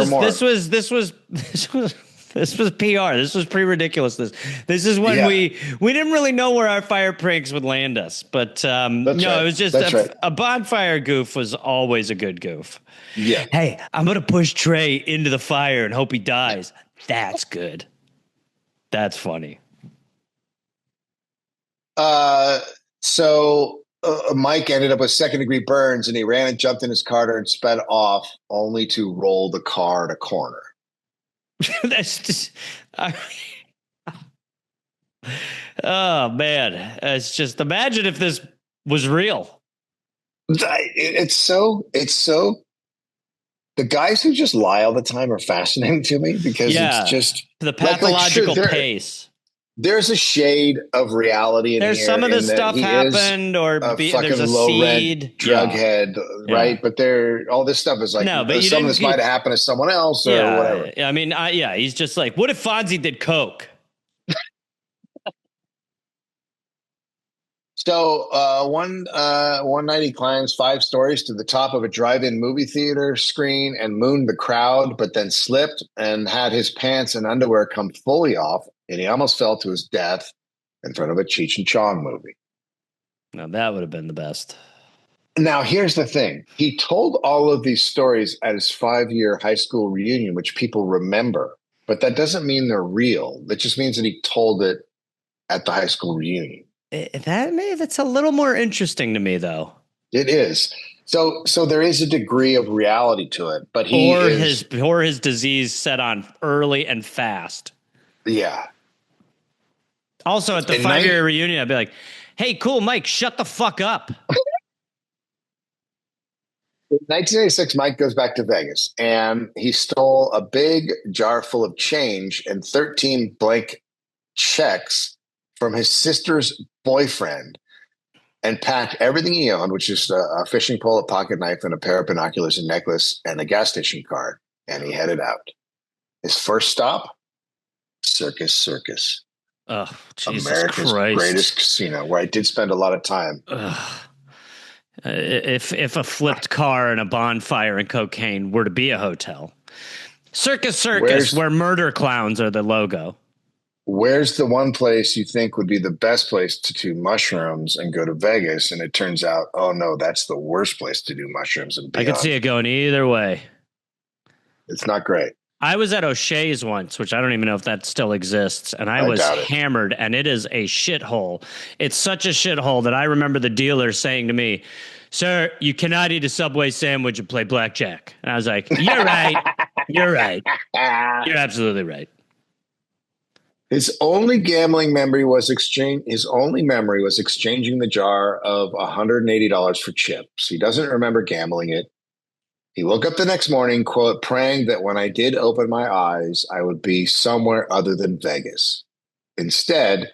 PR. This was pre-ridiculousness. This is when we didn't really know where our fire pranks would land us. But it was just a bonfire goof was always a good goof. Yeah. Hey, I'm going to push Trey into the fire and hope he dies. That's good. That's funny. So Mike ended up with second-degree burns, and he ran and jumped in his car and sped off, only to roll the car at a corner. That's just. Oh man, it's just imagine if this was real. It's so. The guys who just lie all the time are fascinating to me because it's just the pathological pace. There's a shade of reality in there's here. Some of the stuff happened, or there's a seed, drug head, right? But all this stuff is like some of this might have happened to someone else or whatever. I mean, he's just like, what if Fonzie did coke? So one night he climbs 5 stories to the top of a drive-in movie theater screen and mooned the crowd, but then slipped and had his pants and underwear come fully off, and he almost fell to his death in front of a Cheech and Chong movie. Now that would have been the best. Now here's the thing: he told all of these stories at his 5-year high school reunion, which people remember, but that doesn't mean they're real. That just means that he told it at the high school reunion. That's a little more interesting to me, though. It is. So there is a degree of reality to it, but his disease set on early and fast. Yeah. Also, at the 5-year reunion, I'd be like, "Hey, cool, Mike, shut the fuck up." In 1986, Mike goes back to Vegas, and he stole a big jar full of change and 13 blank checks from his sister's boyfriend and packed everything he owned, which is a fishing pole, a pocket knife, and a pair of binoculars, a necklace, and a gas station card. And he headed out. His first stop, Circus. Oh, Jesus America's Christ. greatest casino, where I did spend a lot of time. If a flipped car and a bonfire and cocaine were to be a hotel. Circus, where murder clowns are the logo. Where's the one place you think would be the best place to do mushrooms and go to Vegas? And it turns out, oh no, that's the worst place to do mushrooms. And beyond. I could see it going either way. It's not great. I was at O'Shea's once, which I don't even know if that still exists. And I was hammered, and it is a shithole. It's such a shithole that I remember the dealer saying to me, "Sir, you cannot eat a Subway sandwich and play blackjack." And I was like, "You're right. You're right. You're absolutely right." His only gambling memory was exchanging the jar of $180 for chips. He doesn't remember gambling it. He woke up the next morning, quote, praying that when I did open my eyes, I would be somewhere other than Vegas. Instead,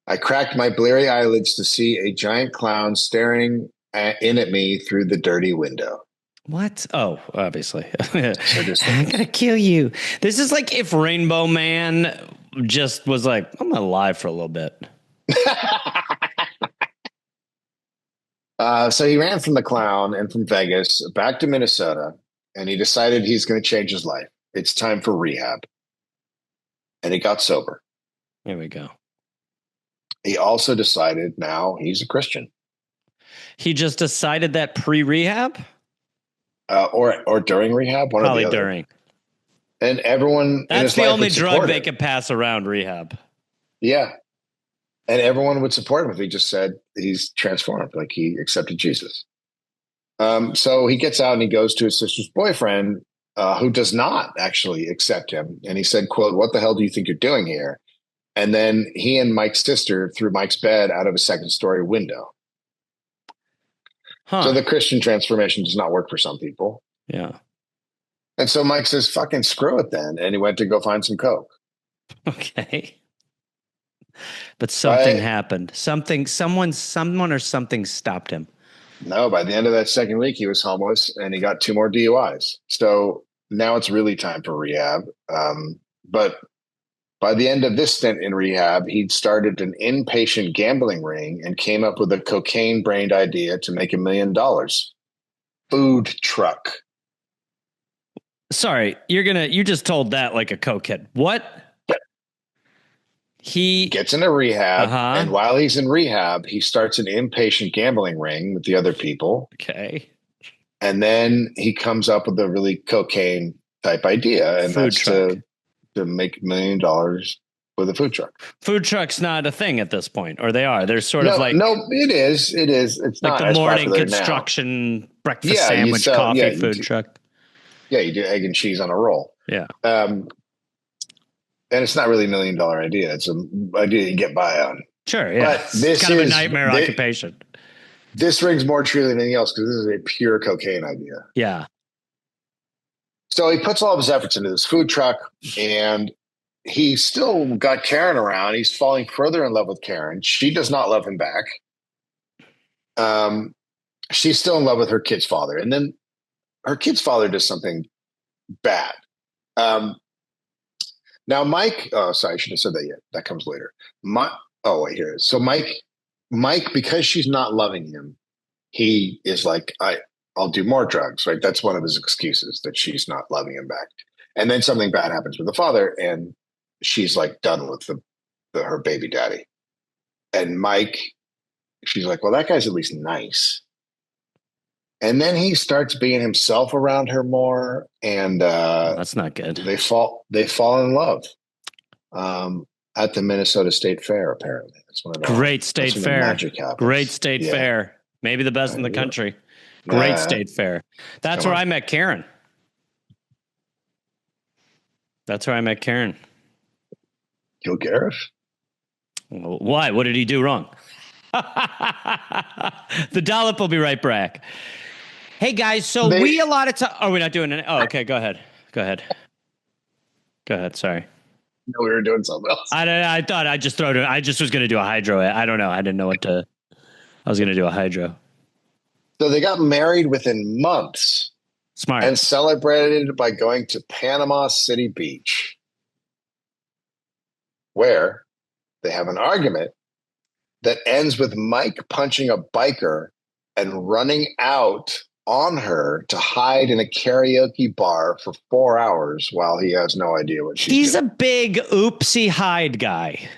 I cracked my bleary eyelids to see a giant clown staring in at me through the dirty window. What? Oh, obviously. I'm going to kill you. This is like if Rainbow Man just was like, I'm going to lie for a little bit. So he ran from the clown and from Vegas back to Minnesota, and he decided he's going to change his life. It's time for rehab. And he got sober. There we go. He also decided now he's a Christian. He just decided that pre-rehab? Or during rehab? Probably during. And everyone. That's the only drug they could pass around rehab. Yeah. And everyone would support him if he just said he's transformed, like he accepted Jesus. So he gets out and he goes to his sister's boyfriend, who does not actually accept him. And he said, quote, "What the hell do you think you're doing here?" And then he and Mike's sister threw Mike's bed out of a second-story window. So the Christian transformation does not work for some people. Yeah. And so Mike says, fucking screw it then. And he went to go find some coke. Okay. But something happened. Someone or something stopped him. No, by the end of that second week, he was homeless and he got 2 more DUIs. So now it's really time for rehab. But by the end of this stint in rehab, he'd started an inpatient gambling ring and came up with a cocaine-brained idea to make $1 million. Food truck. Sorry, you just told that like a cokehead. What? He gets into rehab, and while he's in rehab, he starts an inpatient gambling ring with the other people. Okay. And then he comes up with a really cocaine type idea, and that's to make $1 million with a food truck. Food truck's not a thing at this point, or they are. They're sort of like it is. It is. It's like not the as morning popular construction breakfast Yeah, you sandwich sell- coffee yeah, you food do- truck. now. Yeah, you do egg and cheese on a roll. Yeah. And it's not really $1 million idea. It's an idea you get by on. Sure, yeah. But It's kind of a nightmare occupation. This rings more true than anything else because this is a pure cocaine idea. Yeah. So he puts all of his efforts into this food truck, and he's still got Karen around. He's falling further in love with Karen. She does not love him back. She's still in love with her kid's father. And then her kid's father does something bad. Now, Mike, I shouldn't have said that yet. That comes later. Wait, here it is. So Mike, because she's not loving him, he is like, I'll do more drugs, right? That's one of his excuses, that she's not loving him back. And then something bad happens with the father, and she's like done with her baby daddy. And Mike, she's like, well, that guy's at least nice. And then he starts being himself around her more, and that's not good. They fall in love at the Minnesota State Fair. Apparently, that's one of the great state fair. Magic happens. Great state fair, maybe the best in the country. Great state fair. That's where I met Karen. That's where I met Karen. Kill Gareth? Why? What did he do wrong? The Dollop will be right back. Hey guys, so we allotted to. Oh, we're not doing it. Oh, okay. Go ahead. Sorry. No, we were doing something else. I thought I just was going to do a hydro. I don't know. I didn't know what to. I was going to do a hydro. So they got married within months. Smart. And celebrated by going to Panama City Beach, where they have an argument that ends with Mike punching a biker and running out on her to hide in a karaoke bar for 4 hours while he has no idea what she's doing. He's a big oopsie hide guy.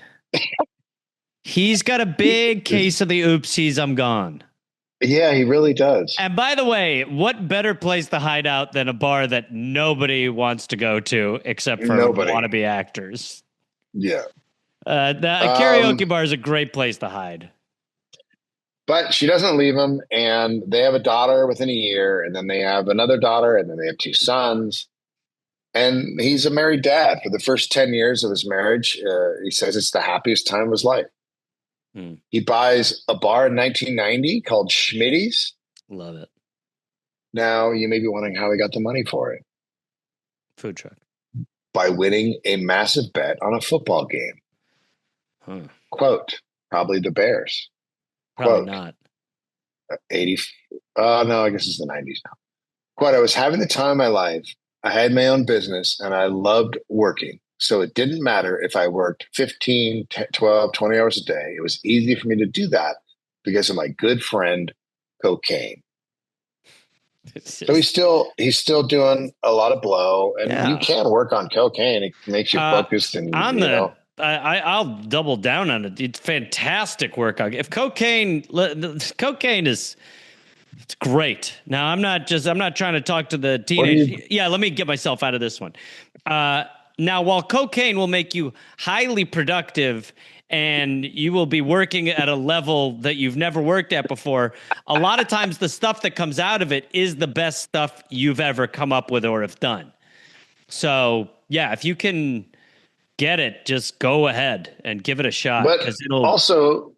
He's got a big case of the oopsies, I'm gone. Yeah, he really does. And by the way, what better place to hide out than a bar that nobody wants to go to except for wannabe actors? Yeah. A karaoke bar is a great place to hide. But she doesn't leave him, and they have a daughter within a year, and then they have another daughter, and then they have 2 sons. And he's a married dad. For the first 10 years of his marriage, he says it's the happiest time of his life. He buys a bar in 1990 called Schmitty's. Love it. Now, you may be wondering how he got the money for it. Food truck. By winning a massive bet on a football game. Quote, probably the Bears. Probably not. 80. No, I guess it's the 90s now. Quote, I was having the time of my life. I had my own business, and I loved working. So it didn't matter if I worked 15, 12, 20 hours a day. It was easy for me to do that because of my good friend, cocaine. So he's still doing a lot of blow, and you can work on cocaine. It makes you focused and I'll double down on it. It's fantastic work. If cocaine is, it's great. Now I'm not trying to talk to the teenage. Yeah, let me get myself out of this one. Now, while cocaine will make you highly productive and you will be working at a level that you've never worked at before, a lot of times the stuff that comes out of it is the best stuff you've ever come up with or have done. So, yeah, if you can get it, just go ahead and give it a shot. But also,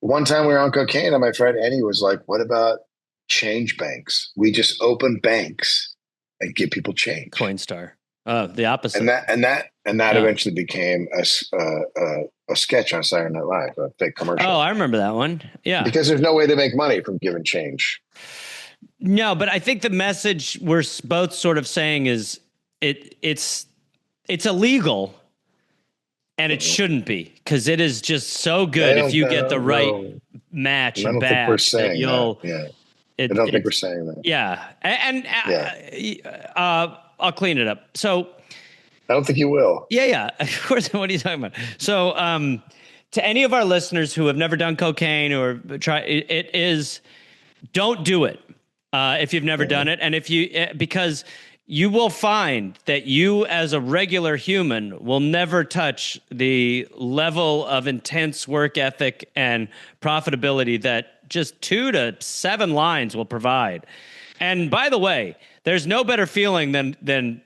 one time we were on cocaine and my friend Eddie was like, what about change banks? We just open banks and give people change. Coinstar. The opposite. And that eventually became a sketch on Saturday Night Live, a fake commercial. Oh, I remember that one. Yeah. Because there's no way to make money from giving change. No, but I think the message we're both sort of saying is it's illegal and it shouldn't be, because it is just so good if you get the right match and batch that you'll. Yeah. I don't think we're saying that. Yeah. And I'll clean it up. So I don't think you will. Yeah. Of course. What are you talking about? So to any of our listeners who have never done cocaine or try it, don't do it if you've never done it. And because you will find that you as a regular human will never touch the level of intense work ethic and profitability that just 2 to 7 lines will provide. And by the way, there's no better feeling than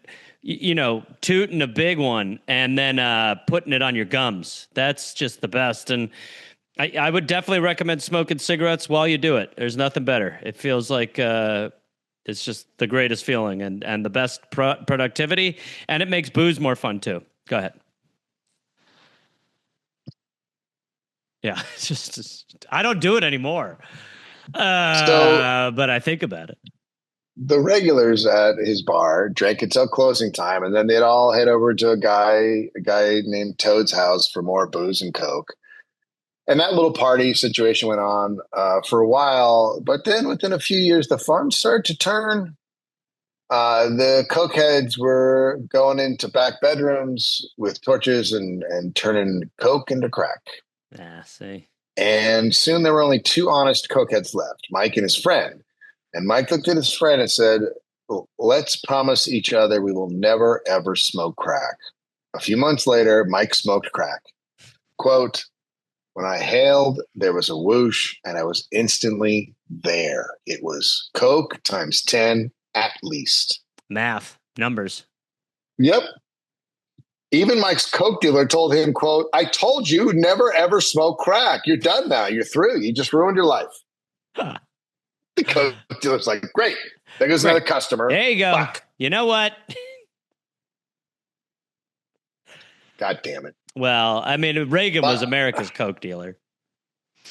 tooting a big one and then putting it on your gums. That's just the best. And I would definitely recommend smoking cigarettes while you do it. There's nothing better. It feels like it's just the greatest feeling and the best productivity, and it makes booze more fun too. Go ahead. Yeah, it's just I don't do it anymore, but I think about it. The regulars at his bar drank until closing time, and then they'd all head over to a guy named Toad's house for more booze and coke. And that little party situation went on for a while, but then within a few years, the fun started to turn. The cokeheads were going into back bedrooms with torches and turning coke into crack. Yeah, see. And soon there were only 2 honest cokeheads left, Mike and his friend. And Mike looked at his friend and said, let's promise each other we will never, ever smoke crack. A few months later, Mike smoked crack. Quote, when I hailed, there was a whoosh, and I was instantly there. It was coke times 10 at least. Math, numbers. Yep. Even Mike's coke dealer told him, quote, I told you never, ever smoke crack. You're done now. You're through. You just ruined your life. Huh. The coke dealer's like, great. There goes another customer. There you go. Fuck. You know what? God damn it. Well, I mean, Reagan was America's coke dealer.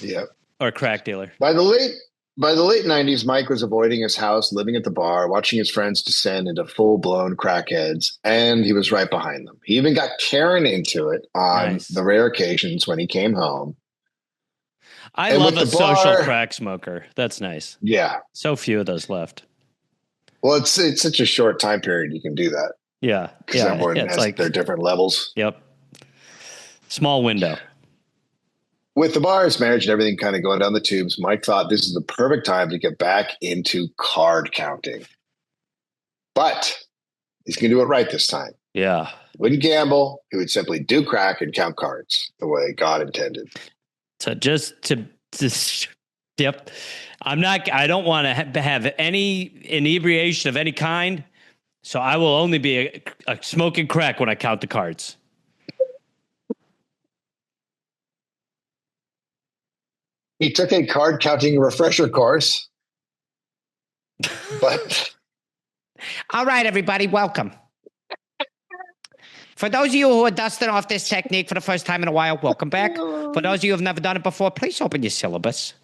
Yeah. Or crack dealer. By the late 90s, Mike was avoiding his house, living at the bar, watching his friends descend into full-blown crackheads, and he was right behind them. He even got Karen into it on the rare occasions when he came home. I love a social crack smoker. That's nice. Yeah. So few of those left. Well, it's such a short time period you can do that. Yeah. Because everyone has like their different levels. Yep. Small window. With the bar, his marriage and everything kind of going down the tubes, Mike thought this is the perfect time to get back into card counting. But he's going to do it right this time. Yeah. He wouldn't gamble. He would simply do crack and count cards the way God intended. So yep. I don't want to have any inebriation of any kind. So I will only be a smoking crack when I count the cards. He took a card counting refresher course, but. All right, everybody, welcome. For those of you who are dusting off this technique for the first time in a while, welcome back. For those of you who have never done it before, please open your syllabus.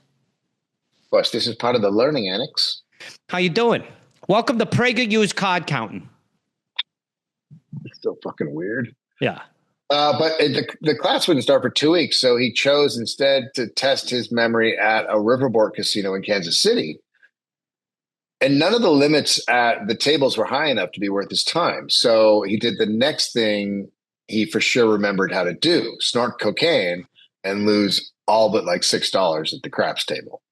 Of course, this is part of the learning annex. How you doing? Welcome to PragerU's card counting. It's so fucking weird. Yeah. But the class wouldn't start for 2 weeks, so he chose instead to test his memory at a riverboard casino in Kansas City. And none of the limits at the tables were high enough to be worth his time. So he did the next thing he for sure remembered how to do, snort cocaine and lose all but like $6 at the craps table.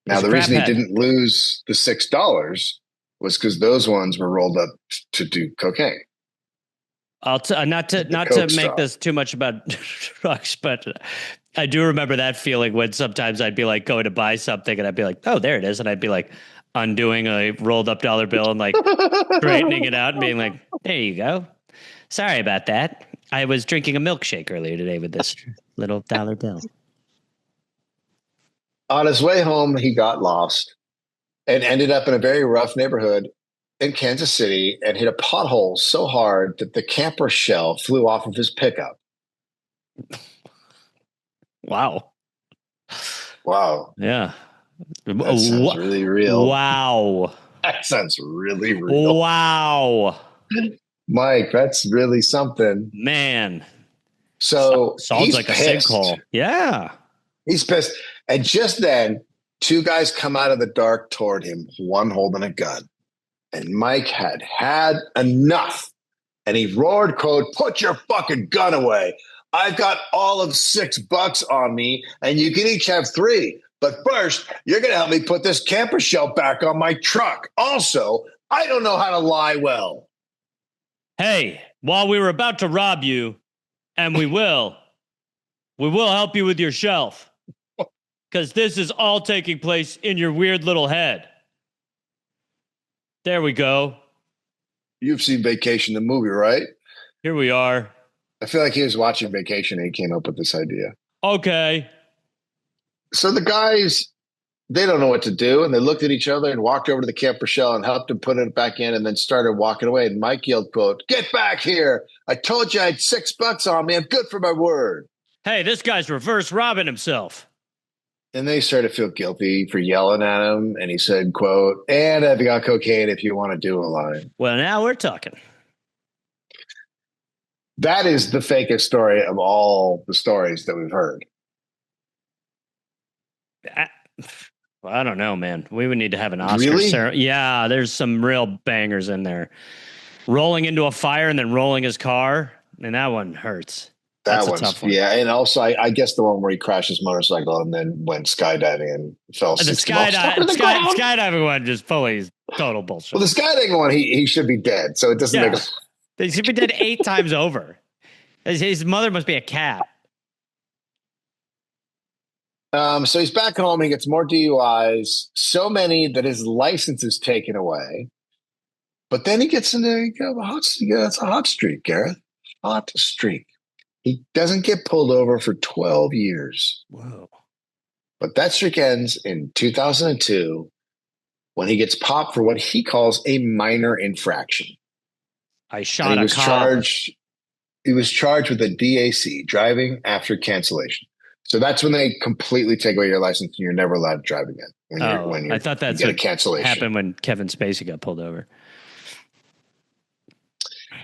Now, the reason he didn't lose the $6 was because those ones were rolled up to do cocaine. Not to make this too much about drugs, but I do remember that feeling when sometimes I'd be like going to buy something and I'd be like, oh, there it is. And I'd be like undoing a rolled up dollar bill and like straightening it out and being like, there you go. Sorry about that. I was drinking a milkshake earlier today with this little dollar bill. On his way home, he got lost and ended up in a very rough neighborhood in Kansas City and hit a pothole so hard that the camper shell flew off of his pickup. Wow. Yeah. That sounds really real. Wow. That sounds really real. Wow. Mike, that's really something. Man. So sounds like pissed. A sinkhole. Yeah. He's pissed. And just then, 2 guys come out of the dark toward him, one holding a gun. And Mike had enough. And he roared, quote, put your fucking gun away. I've got all of $6 on me, and you can each have 3. But first, you're going to help me put this camper shell back on my truck. Also, I don't know how to lie well. Hey, while we were about to rob you, and we will help you with your shelf. Because this is all taking place in your weird little head. There we go. You've seen Vacation, the movie, right? Here we are. I feel like he was watching Vacation and he came up with this idea. Okay. So the guys, they don't know what to do. And they looked at each other and walked over to the camper shell and helped him put it back in and then started walking away. And Mike yelled, quote, "Get back here. I told you I had $6 on me. I'm good for my word." Hey, this guy's reverse robbing himself. And they started to feel guilty for yelling at him. And he said, quote, "And I've got cocaine if you want to do a line." Well, now we're talking. That is the fakest story of all the stories that we've heard. I don't know, man. We would need to have an Oscar. Really? Yeah, there's some real bangers in there. Rolling into a fire and then rolling his car. And that one hurts. That's a tough one. Yeah, and also I guess the one where he crashed his motorcycle and then went skydiving and fell. The skydiving one just fully total bullshit. Well, the skydiving one, he should be dead, so it doesn't make. He should be dead 8 times over. His mother must be a cat. So he's back home. He gets more DUIs, so many that his license is taken away. But then he gets into it's a hot streak, Gareth. Hot streak. He doesn't get pulled over for 12 years. Whoa. But that streak ends in 2002 when he gets popped for what he calls a minor infraction. I shot a cop. He was charged with a DAC, driving after cancellation. So that's when they completely take away your license and you're never allowed to drive again. I thought that's what happened when Kevin Spacey got pulled over.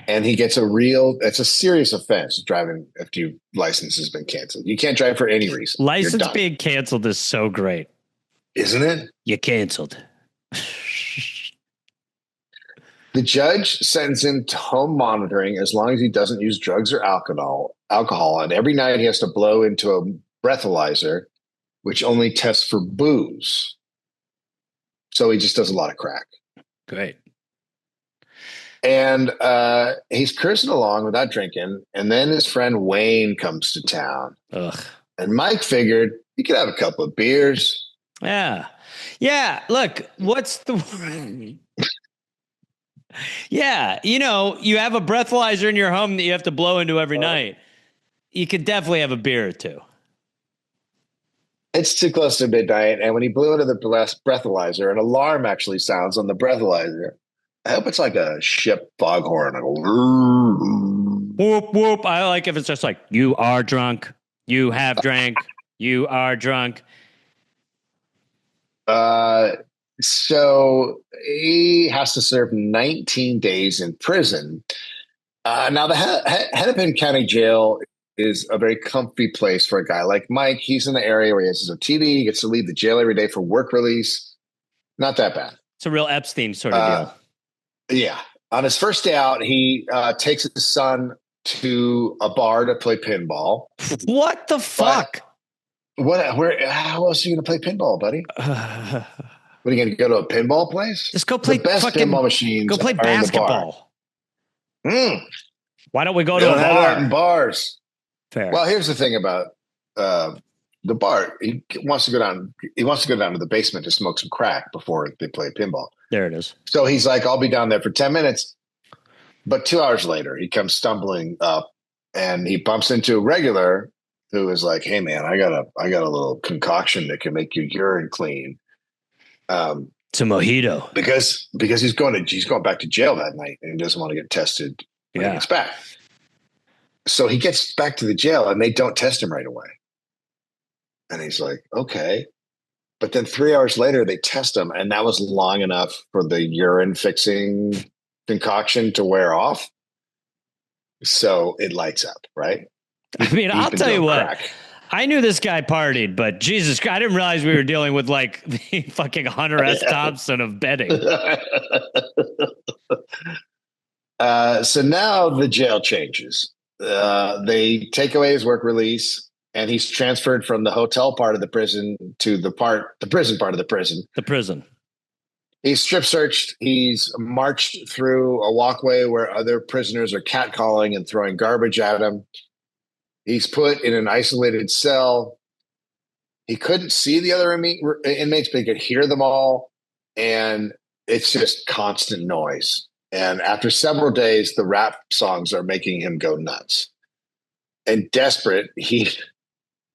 And he gets it's a serious offense, driving after your license has been canceled. You can't drive for any reason. License being canceled is so great. Isn't it? You canceled. The judge sentenced him to home monitoring as long as he doesn't use drugs or alcohol. And every night he has to blow into a breathalyzer, which only tests for booze. So he just does a lot of crack. Great. And he's cruising along without drinking. And then his friend Wayne comes to town. Ugh. And Mike figured he could have a couple of beers. Yeah. Yeah. Look, what's the... Yeah. You have a breathalyzer in your home that you have to blow into every night. You could definitely have a beer or two. It's too close to midnight. And when he blew into the breathalyzer, an alarm actually sounds on the breathalyzer. I hope it's like a ship foghorn. Whoop, whoop. I like if it's just like, you are drunk. You have drank. You are drunk. So he has to serve 19 days in prison. Now, the Hennepin County Jail is a very comfy place for a guy like Mike. He's in the area where he has his own TV. He gets to leave the jail every day for work release. Not that bad. It's a real Epstein sort of deal. Yeah. On his first day out, he takes his son to a bar to play pinball. What the fuck? How else are you going to play pinball, buddy? What are you going to go to a pinball place? Just go play the best pinball machines. Go play basketball. Why don't we go to a bar? Have that in bars. Fair. Well, here's the thing about the bar. He wants to go down. He wants to go down to the basement to smoke some crack before they play pinball. There it is. So he's like, "I'll be down there for 10 minutes." But 2 hours later, he comes stumbling up, and he bumps into a regular who is like, "Hey, man, I got a little concoction that can make your urine clean." It's a mojito because he's going back to jail that night and he doesn't want to get tested when he gets back. So he gets back to the jail and they don't test him right away. And he's like, okay. But then 3 hours later they test him, and that was long enough for the urine fixing concoction to wear off. So it lights up, right? I mean, I'll tell you what. Crack. I knew this guy partied, but Jesus Christ, I didn't realize we were dealing with like the fucking Hunter S. Thompson of betting. So now the jail changes. They take away his work release, and he's transferred from the hotel part of the prison to the prison part of the prison. The prison. He's strip searched. He's marched through a walkway where other prisoners are catcalling and throwing garbage at him. He's put in an isolated cell. He couldn't see the other inmates, but he could hear them all. And it's just constant noise. And after several days, the rap songs are making him go nuts. And desperate, he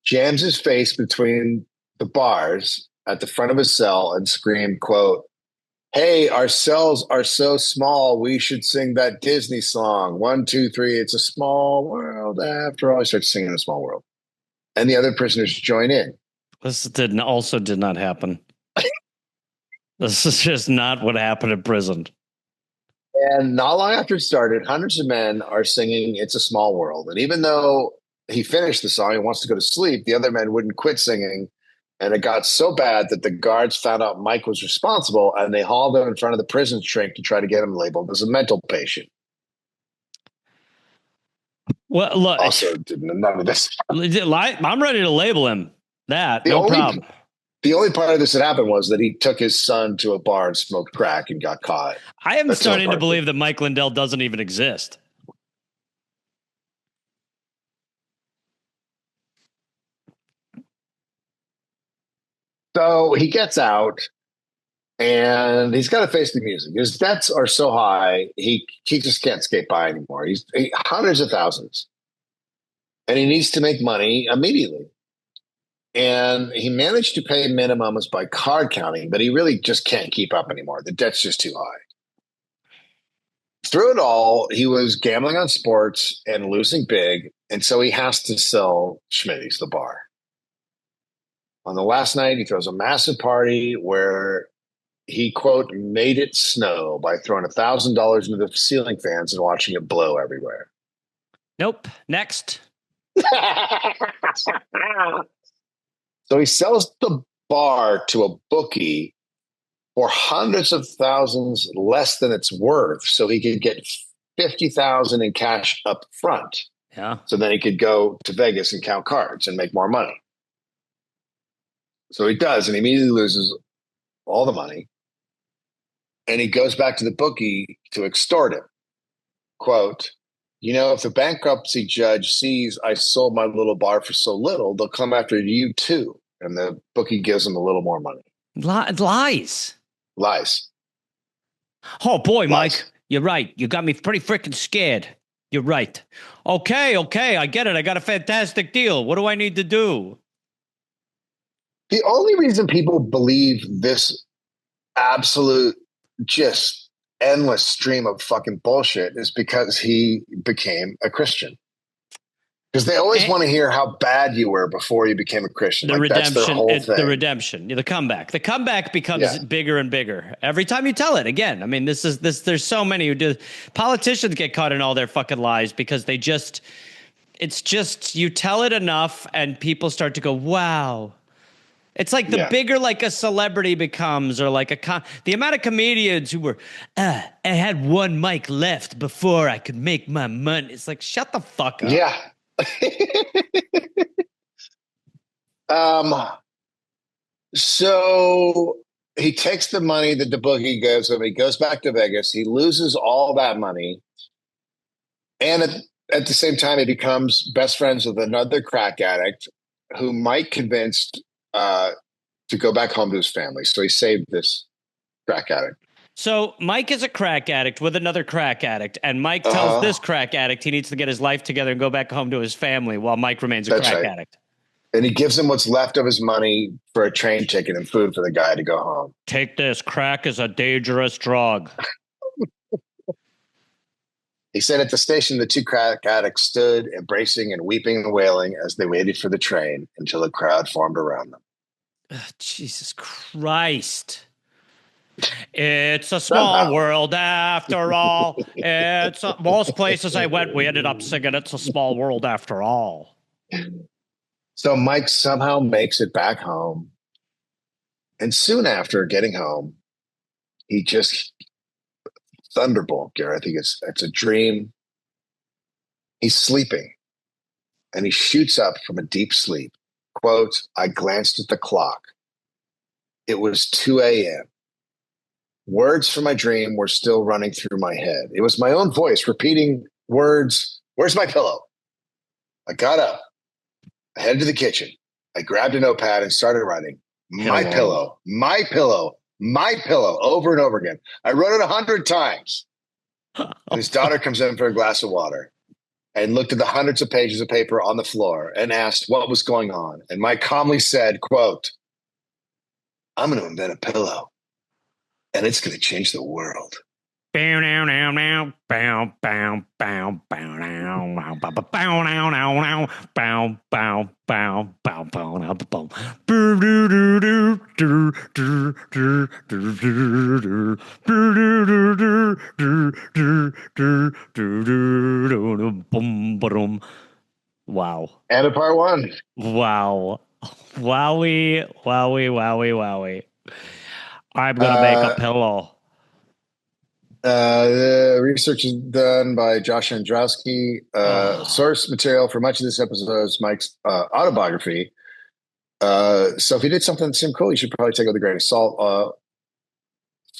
jams his face between the bars at the front of his cell and screamed, quote, "Hey, our cells are so small, we should sing that Disney song. 1, 2, 3, it's a small world after all." He starts singing A Small World. And the other prisoners join in. This did not happen. This is just not what happened in prison. And not long after it started, hundreds of men are singing It's a Small World. And even though he finished the song and wants to go to sleep, the other men wouldn't quit singing. And it got so bad that the guards found out Mike was responsible, and they hauled him in front of the prison shrink to try to get him labeled as a mental patient. Well, look, also, none of this. I'm ready to label him that. No problem. The only part of this that happened was that he took his son to a bar and smoked crack and got caught. I am starting to believe that Mike Lindell doesn't even exist. So he gets out and he's got to face the music. His debts are so high, he just can't skate by anymore. He's hundreds of thousands. And he needs to make money immediately. And he managed to pay minimums by card counting, but he really just can't keep up anymore. The debt's just too high. Through it all, he was gambling on sports and losing big. And so he has to sell Schmitty's, the bar. On the last night, he throws a massive party where he, quote, made it snow by throwing $1,000 into the ceiling fans and watching it blow everywhere. Nope. Next. So he sells the bar to a bookie for hundreds of thousands less than it's worth, so he could get $50,000 in cash up front. Yeah. So then he could go to Vegas and count cards and make more money. So he does, and he immediately loses all the money. And he goes back to the bookie to extort him. Quote, if the bankruptcy judge sees I sold my little bar for so little, they'll come after you too. And the bookie gives him a little more money. Lies. Oh, boy, Mike, you're right. You got me pretty freaking scared. You're right. Okay, I get it. I got a fantastic deal. What do I need to do? The only reason people believe this absolute just endless stream of fucking bullshit is because he became a Christian. Because they always want to hear how bad you were before you became a Christian. The redemption, that's their whole thing. The redemption, the comeback. The comeback becomes bigger and bigger every time you tell it. Again, I mean, there's so many who do. Politicians get caught in all their fucking lies because it's just you tell it enough and people start to go, wow. It's like the bigger like a celebrity becomes, or like the amount of comedians who were, I had one mic left before I could make my money. It's like, shut the fuck up. Yeah. So he takes the money that the bookie gives him. He goes back to Vegas. He loses all that money. And at the same time, he becomes best friends with another crack addict who Mike convinced to go back home to his family. So he saved this crack addict. So Mike is a crack addict with another crack addict, and Mike tells this crack addict he needs to get his life together and go back home to his family while Mike remains a crack addict. And he gives him what's left of his money for a train ticket and food for the guy to go home. Take this. Crack is a dangerous drug. He said at the station, the two crack addicts stood embracing and weeping and wailing as they waited for the train until a crowd formed around them. Jesus Christ. It's a small world after all. Most places I went, we ended up singing It's a Small World After All. So Mike somehow makes it back home. And soon after getting home, he just thunderbolt, Gareth. It's a dream. He's sleeping and he shoots up from a deep sleep. Quote, I glanced at the clock. It was 2 a.m. words from my dream were still running through my head. It was my own voice repeating words. Where's my pillow? I got up. I headed to the kitchen. I grabbed a notepad and started writing, my pillow, my pillow, my pillow, over and over again. I wrote it 100 times. And his daughter comes in for a glass of water and looked at the hundreds of pages of paper on the floor and asked what was going on. And Mike calmly said, quote, I'm going to invent a pillow, and it's going to change the world. Wow. And a part one. Wow. Wowie, wowie, wowie, wowie. I'm going to make a pillow. The research is done by Josh Androwski. Source material for much of this episode is Mike's autobiography. So if he did something that seemed cool, you should probably take it with a grain of salt.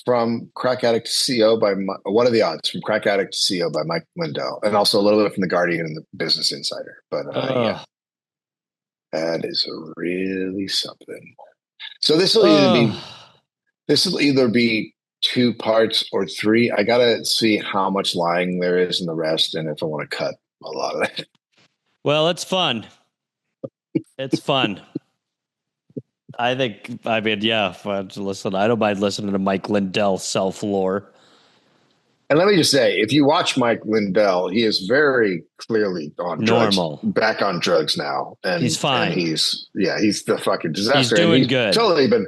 From Crack Addict to CEO by what are the odds? From Crack Addict to CEO by Mike Lindell, and also a little bit from the Guardian and the Business Insider. But yeah, that is really something. So this will either be 2 parts or 3. I gotta see how much lying there is in the rest, and if I want to cut a lot of it. Well, it's fun. It's fun. Listen, I don't mind listening to Mike Lindell self-lore. And let me just say, if you watch Mike Lindell, he is very clearly on normal, back on drugs now, and he's fine. And he's the fucking disaster. He's doing good. Totally been.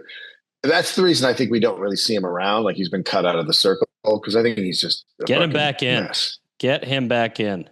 That's the reason I think we don't really see him around. Like he's been cut out of the circle because I think he's just get him back in. Mess. Get him back in.